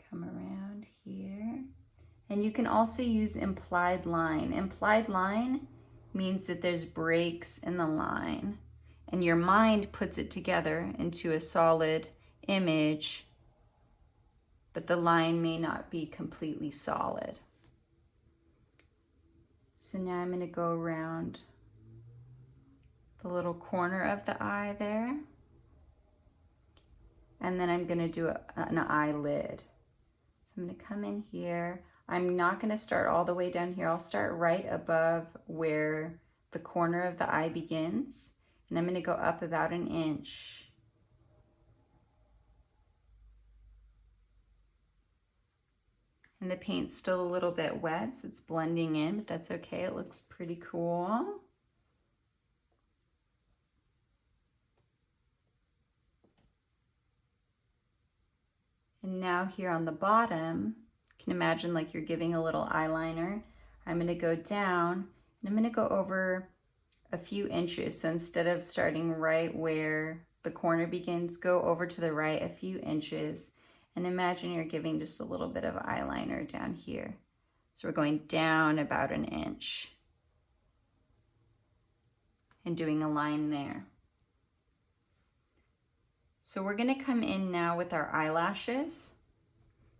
Come around here. And you can also use implied line. Implied line means that there's breaks in the line, and your mind puts it together into a solid image, but the line may not be completely solid. So now I'm going to go around the little corner of the eye there, and then I'm going to do an eyelid. So I'm going to come in here. I'm not going to start all the way down here. I'll start right above where the corner of the eye begins, and I'm going to go up about 1 inch. And the paint's still a little bit wet, so it's blending in, but that's okay. It looks pretty cool. And now here on the bottom, you can imagine like you're giving a little eyeliner. I'm going to go down, and I'm going to go over a few inches. So instead of starting right where the corner begins, go over to the right a few inches, and imagine you're giving just a little bit of eyeliner down here. So we're going down about 1 inch and doing a line there. So we're going to come in now with our eyelashes.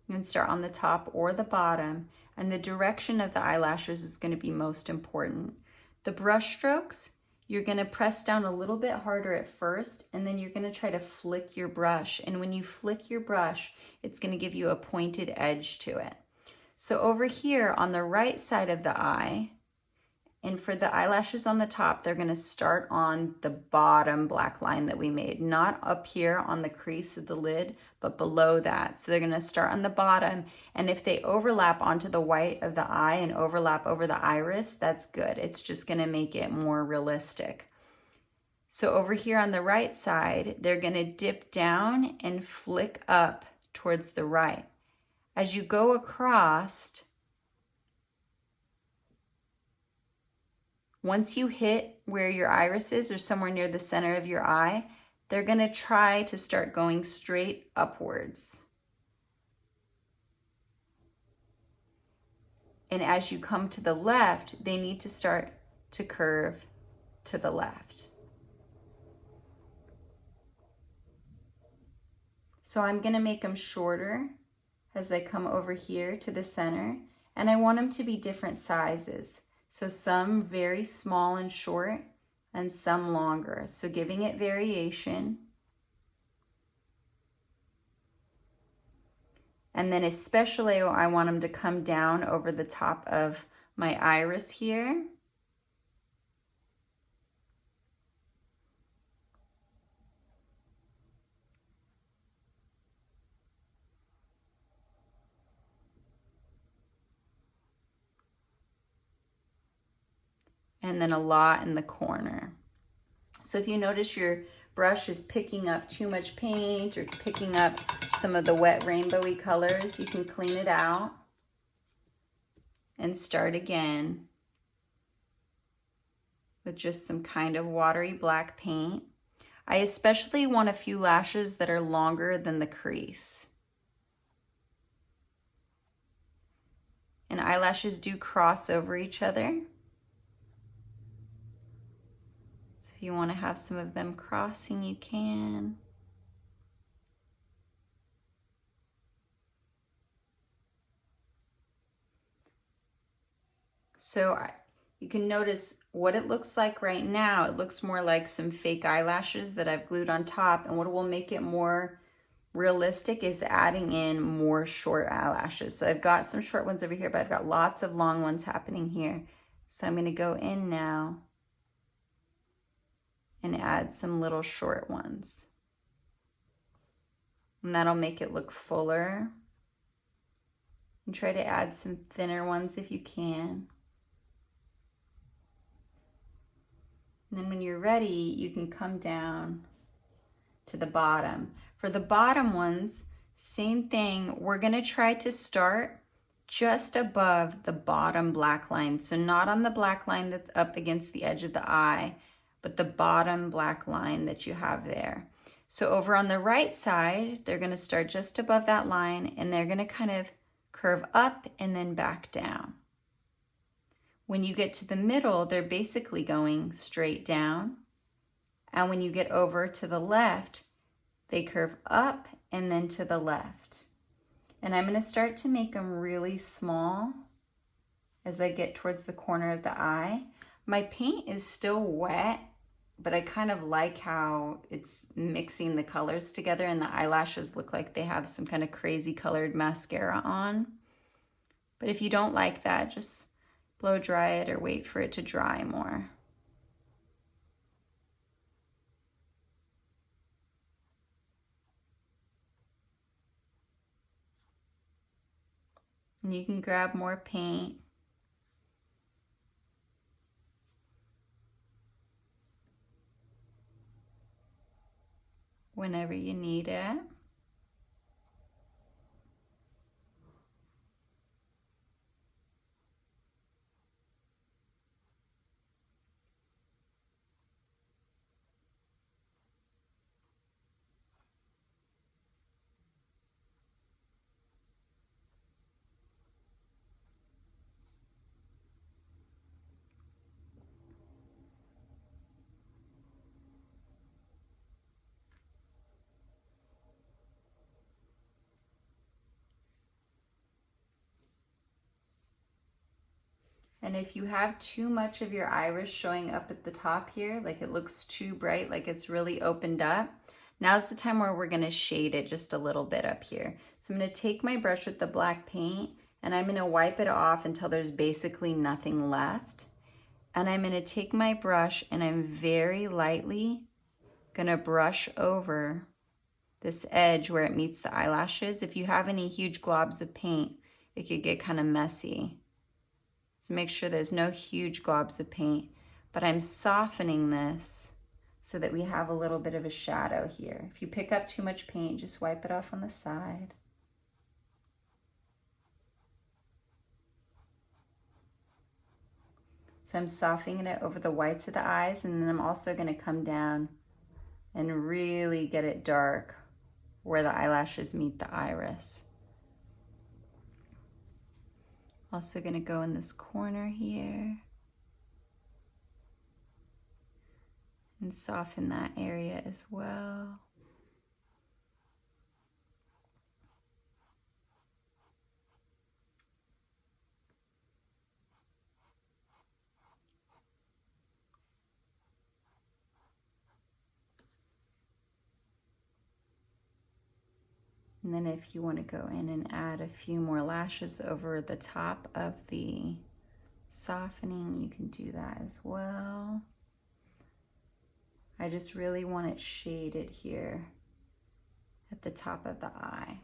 You can start on the top or the bottom, and the direction of the eyelashes is going to be most important. The brush strokes, you're going to press down a little bit harder at first, and then you're going to try to flick your brush. And when you flick your brush, it's going to give you a pointed edge to it. So over here on the right side of the eye, and for the eyelashes on the top, they're going to start on the bottom black line that we made, not up here on the crease of the lid, but below that. So they're going to start on the bottom, and if they overlap onto the white of the eye and overlap over the iris, that's good. It's just going to make it more realistic. So over here on the right side, they're going to dip down and flick up towards the right. As you go across, once you hit where your iris is or somewhere near the center of your eye, they're going to try to start going straight upwards. And as you come to the left, they need to start to curve to the left. So I'm going to make them shorter as I come over here to the center, and I want them to be different sizes. So some very small and short, and some longer. So giving it variation. And then especially I want them to come down over the top of my iris here. And then a lot in the corner. So if you notice your brush is picking up too much paint or picking up some of the wet rainbowy colors, you can clean it out and start again with just some kind of watery black paint. I especially want a few lashes that are longer than the crease. And eyelashes do cross over each other. If you want to have some of them crossing, you can. So you can notice what it looks like right now. It looks more like some fake eyelashes that I've glued on top, and what will make it more realistic is adding in more short eyelashes. So I've got some short ones over here, but I've got lots of long ones happening here. So I'm going to go in now and add some little short ones. And that'll make it look fuller. And try to add some thinner ones if you can. And then when you're ready, you can come down to the bottom. For the bottom ones, same thing. We're gonna try to start just above the bottom black line. So not on the black line that's up against the edge of the eye, but the bottom black line that you have there. So over on the right side, they're gonna start just above that line, and they're gonna kind of curve up and then back down. When you get to the middle, they're basically going straight down. And when you get over to the left, they curve up and then to the left. And I'm going to start to make them really small as I get towards the corner of the eye. My paint is still wet, but I kind of like how it's mixing the colors together, and the eyelashes look like they have some kind of crazy colored mascara on. But if you don't like that, just blow dry it or wait for it to dry more. And you can grab more paint whenever you need it. And if you have too much of your iris showing up at the top here, like it looks too bright, like it's really opened up, now's the time where we're gonna shade it just a little bit up here. So I'm gonna take my brush with the black paint and I'm gonna wipe it off until there's basically nothing left. And I'm gonna take my brush and I'm very lightly gonna brush over this edge where it meets the eyelashes. If you have any huge globs of paint, it could get kind of messy. So make sure there's no huge globs of paint, but I'm softening this so that we have a little bit of a shadow here. If you pick up too much paint, just wipe it off on the side. So I'm softening it over the whites of the eyes, and then I'm also gonna come down and really get it dark where the eyelashes meet the iris. Also gonna go in this corner here and soften that area as well. And then if you want to go in and add a few more lashes over the top of the softening, you can do that as well. I just really want it shaded here at the top of the eye.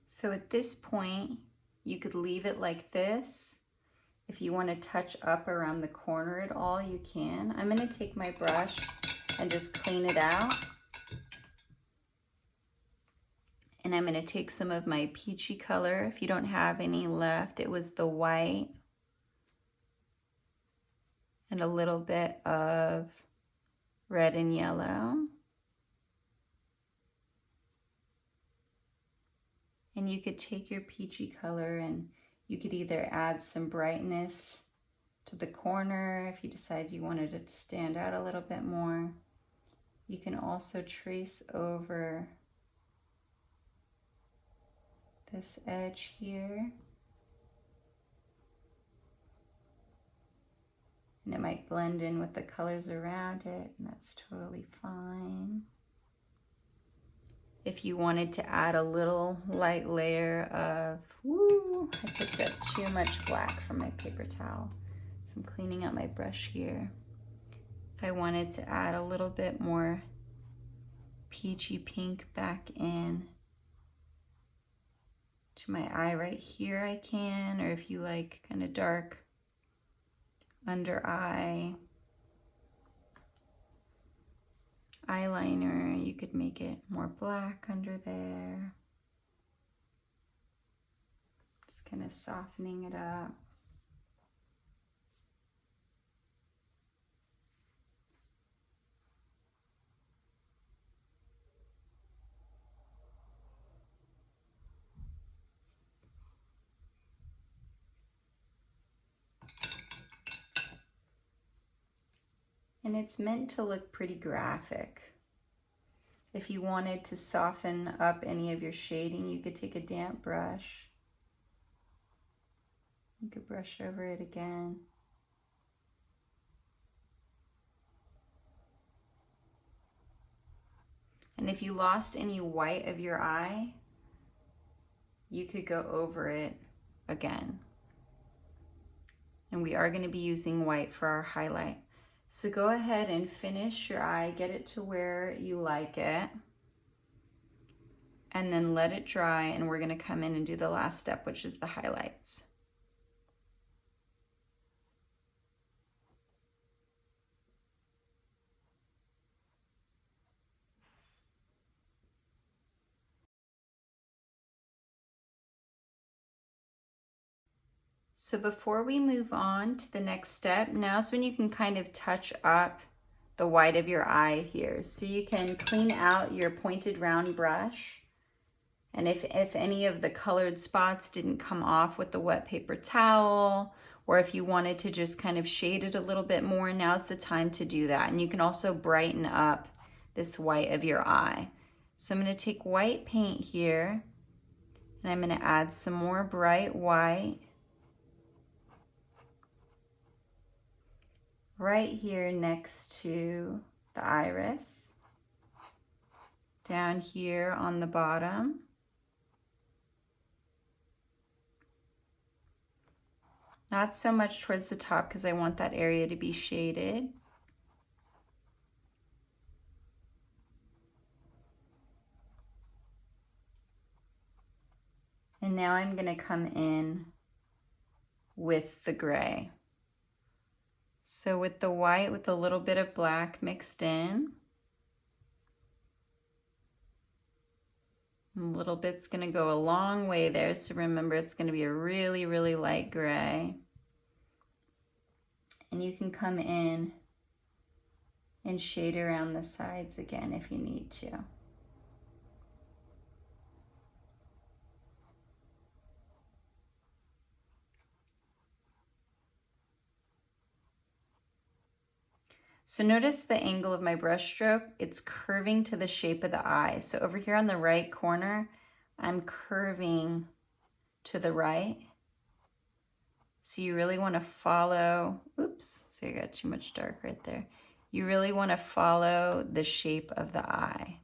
So at this point, you could leave it like this. If you want to touch up around the corner at all, you can. I'm going to take my brush and just clean it out. And I'm going to take some of my peachy color. If you don't have any left, it was the white. And a little bit of red and yellow. And you could take your peachy color and you could either add some brightness to the corner if you decide you wanted it to stand out a little bit more. You can also trace over this edge here. And it might blend in with the colors around it, and that's totally fine. If you wanted to add a little light layer of, I picked up too much black from my paper towel. So I'm cleaning out my brush here. If I wanted to add a little bit more peachy pink back in to my eye right here, I can, or if you like kind of dark under eye, eyeliner, you could make it more black under there. Just kind of softening it up. And it's meant to look pretty graphic. If you wanted to soften up any of your shading, you could take a damp brush. You could brush over it again. And if you lost any white of your eye, you could go over it again. And we are going to be using white for our highlight. So go ahead and finish your eye, get it to where you like it, and then let it dry, and we're going to come in and do the last step, which is the highlights. So before we move on to the next step, now's when you can kind of touch up the white of your eye here. So you can clean out your pointed round brush. And if any of the colored spots didn't come off with the wet paper towel, or if you wanted to just kind of shade it a little bit more, now's the time to do that. And you can also brighten up this white of your eye. So I'm going to take white paint here, and I'm going to add some more bright white right here next to the iris, down here on the bottom, not so much towards the top because I want that area to be shaded. And now I'm going to come in with the gray. So with the white with a little bit of black mixed in, a little bit's going to go a long way there. So remember, it's going to be a really, really light gray. And you can come in and shade around the sides again if you need to. So notice the angle of my brush stroke, it's curving to the shape of the eye. So over here on the right corner, I'm curving to the right. So you really want to follow, oops, so you got too much dark right there. You really want to follow the shape of the eye.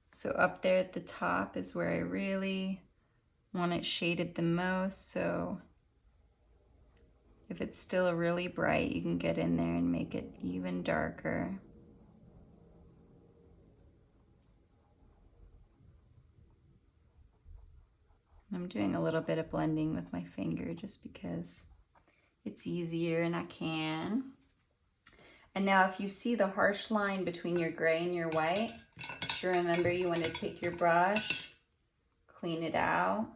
So up there at the top is where I really want it shaded the most, so if it's still really bright, you can get in there and make it even darker. I'm doing a little bit of blending with my finger just because it's easier and I can. And now if you see the harsh line between your gray and your white, just remember you want to take your brush, clean it out,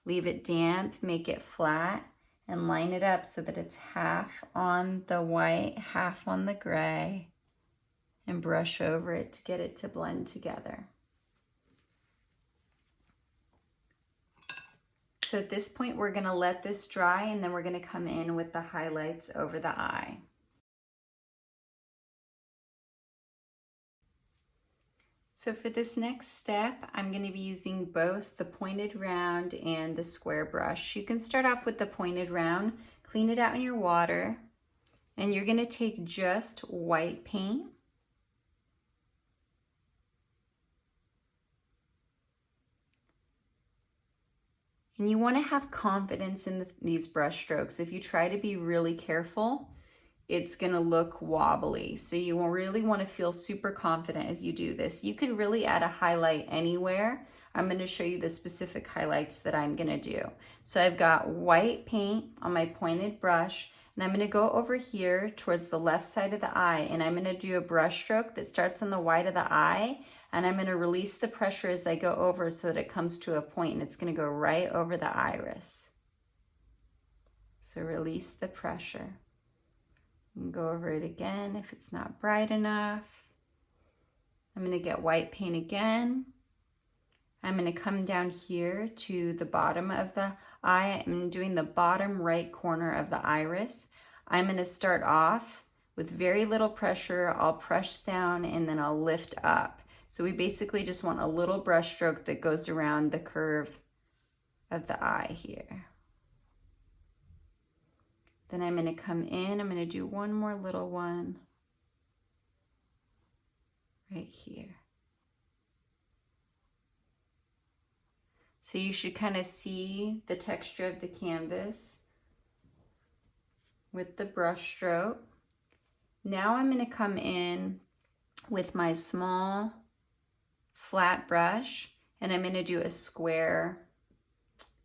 leave it damp, make it flat, and line it up so that it's half on the white, half on the gray, and brush over it to get it to blend together. So at this point, we're going to let this dry, and then we're going to come in with the highlights over the eye. So for this next step, I'm going to be using both the pointed round and the square brush. You can start off with the pointed round, clean it out in your water, and you're going to take just white paint. And you want to have confidence in these brush strokes. If you try to be really careful, it's going to look wobbly. So you really want to feel super confident as you do this. You could really add a highlight anywhere. I'm going to show you the specific highlights that I'm going to do. So I've got white paint on my pointed brush, and I'm going to go over here towards the left side of the eye, and I'm going to do a brush stroke that starts on the white of the eye, and I'm going to release the pressure as I go over so that it comes to a point, and it's going to go right over the iris. So release the pressure. And go over it again if it's not bright enough. I'm going to get white paint again. I'm going to come down here to the bottom of the eye. I'm doing the bottom right corner of the iris. I'm going to start off with very little pressure. I'll press down and then I'll lift up. So we basically just want a little brush stroke that goes around the curve of the eye here. Then I'm going to come in, I'm going to do one more little one right here. So you should kind of see the texture of the canvas with the brush stroke. Now I'm going to come in with my small flat brush and I'm going to do a square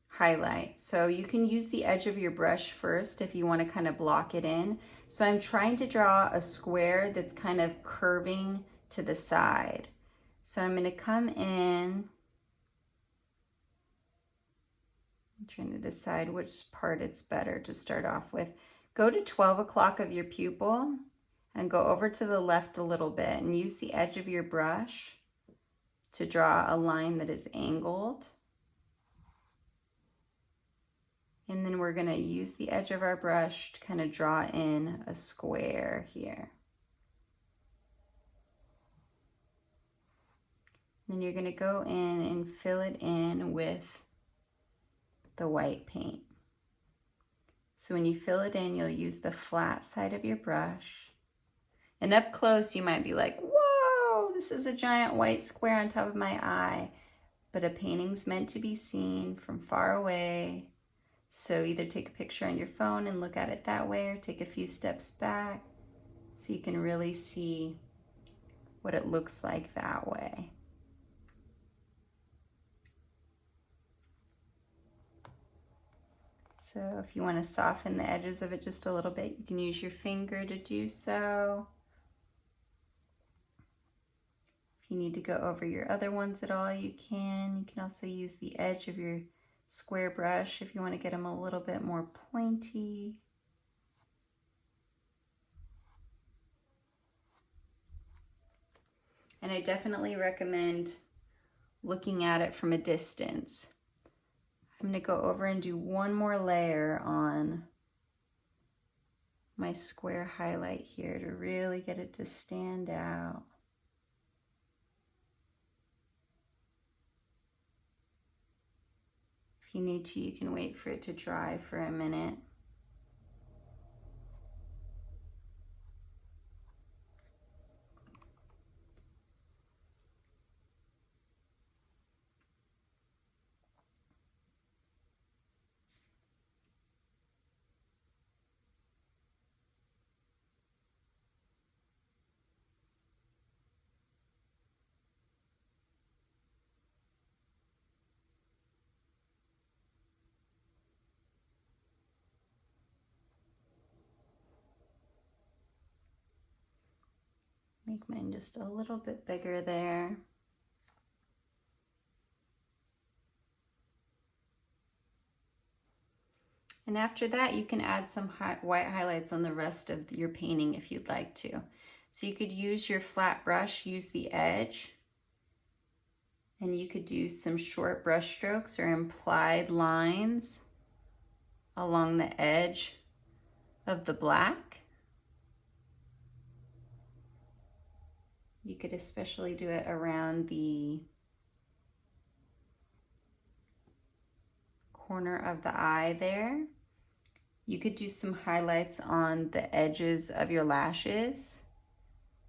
highlight. So you can use the edge of your brush first if you want to kind of block it in. So I'm trying to draw a square that's kind of curving to the side. So I'm going to come in. I'm trying to decide which part it's better to start off with. Go to 12 o'clock of your pupil and go over to the left a little bit and use the edge of your brush to draw a line that is angled. And then we're going to use the edge of our brush to kind of draw in a square here. Then you're going to go in and fill it in with the white paint. So when you fill it in, you'll use the flat side of your brush. And up close, you might be like, whoa, this is a giant white square on top of my eye. But a painting's meant to be seen from far away. So either take a picture on your phone and look at it that way, or take a few steps back so you can really see what it looks like that way. So if you want to soften the edges of it just a little bit, you can use your finger to do so. If you need to go over your other ones at all, you can. You can also use the edge of your square brush if you want to get them a little bit more pointy. And I definitely recommend looking at it from a distance. I'm going to go over and do one more layer on my square highlight here to really get it to stand out. If you need to, you can wait for it to dry for a minute. Make mine just a little bit bigger there. And after that, you can add some white highlights on the rest of your painting if you'd like to. So you could use your flat brush, use the edge, and you could do some short brush strokes or implied lines along the edge of the black. You could especially do it around the corner of the eye there. You could do some highlights on the edges of your lashes.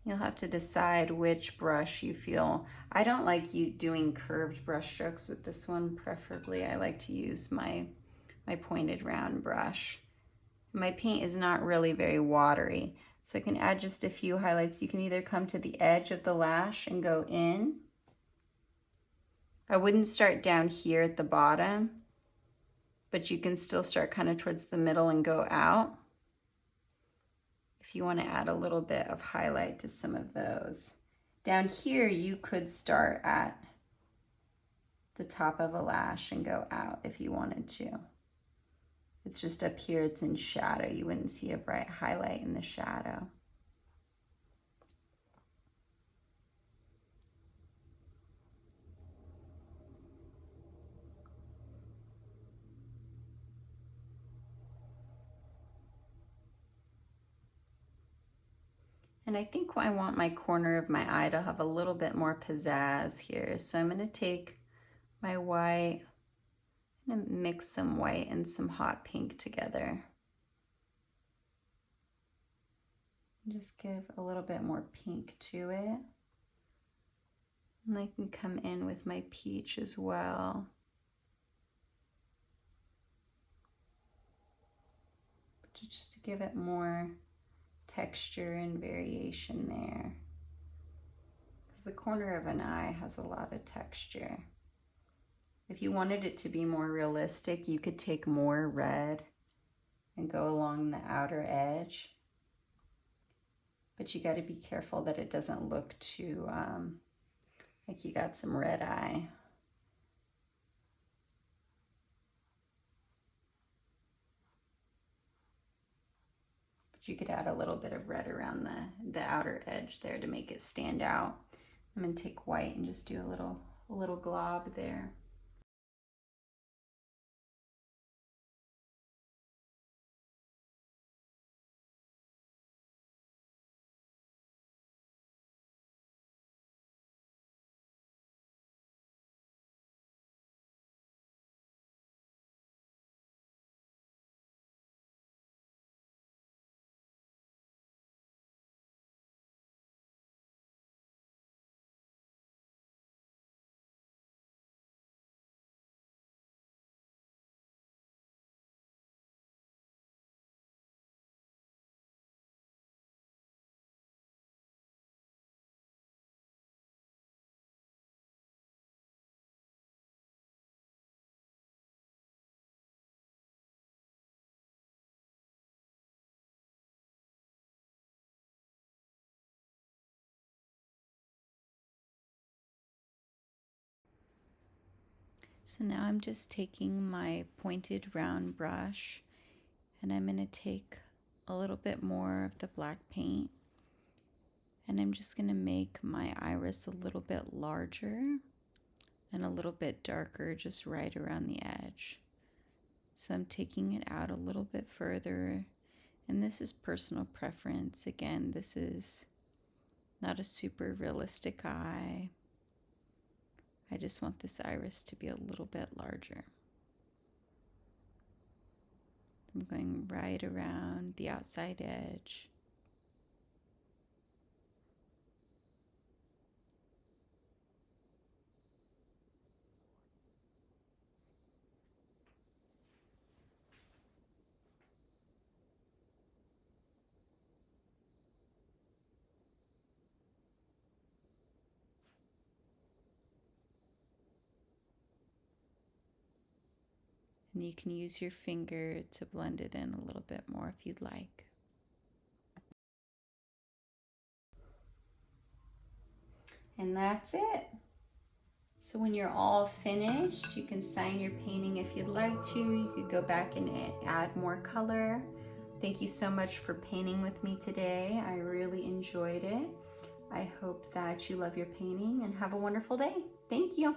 You'll have to decide which brush you feel. I don't like doing curved brush strokes with this one. Preferably, I like to use my pointed round brush. My paint is not really very watery, so I can add just a few highlights. You can either come to the edge of the lash and go in, I wouldn't start down here at the bottom, but you can still start kind of towards the middle and go out if you want to add a little bit of highlight to some of those. Down here, you could start at the top of a lash and go out if you wanted to. It's just up here, it's in shadow. You wouldn't see a bright highlight in the shadow. And I think I want my corner of my eye to have a little bit more pizzazz here. So I'm gonna take my white, I'm gonna mix some white and some hot pink together. Just give a little bit more pink to it. And I can come in with my peach as well. Just to give it more texture and variation there. Because the corner of an eye has a lot of texture. If you wanted it to be more realistic, you could take more red and go along the outer edge. But you got to be careful that it doesn't look too like you got some red eye. But you could add a little bit of red around the outer edge there to make it stand out. I'm going to take white and just do a little glob there. So now I'm just taking my pointed round brush and I'm going to take a little bit more of the black paint and I'm just going to make my iris a little bit larger and a little bit darker just right around the edge. So I'm taking it out a little bit further, and this is personal preference. Again, this is not a super realistic eye. I just want this iris to be a little bit larger. I'm going right around the outside edge. And you can use your finger to blend it in a little bit more if you'd like. And that's it. So when you're all finished, you can sign your painting if you'd like to. You could go back and add more color. Thank you so much for painting with me today. I really enjoyed it. I hope that you love your painting and have a wonderful day. Thank you.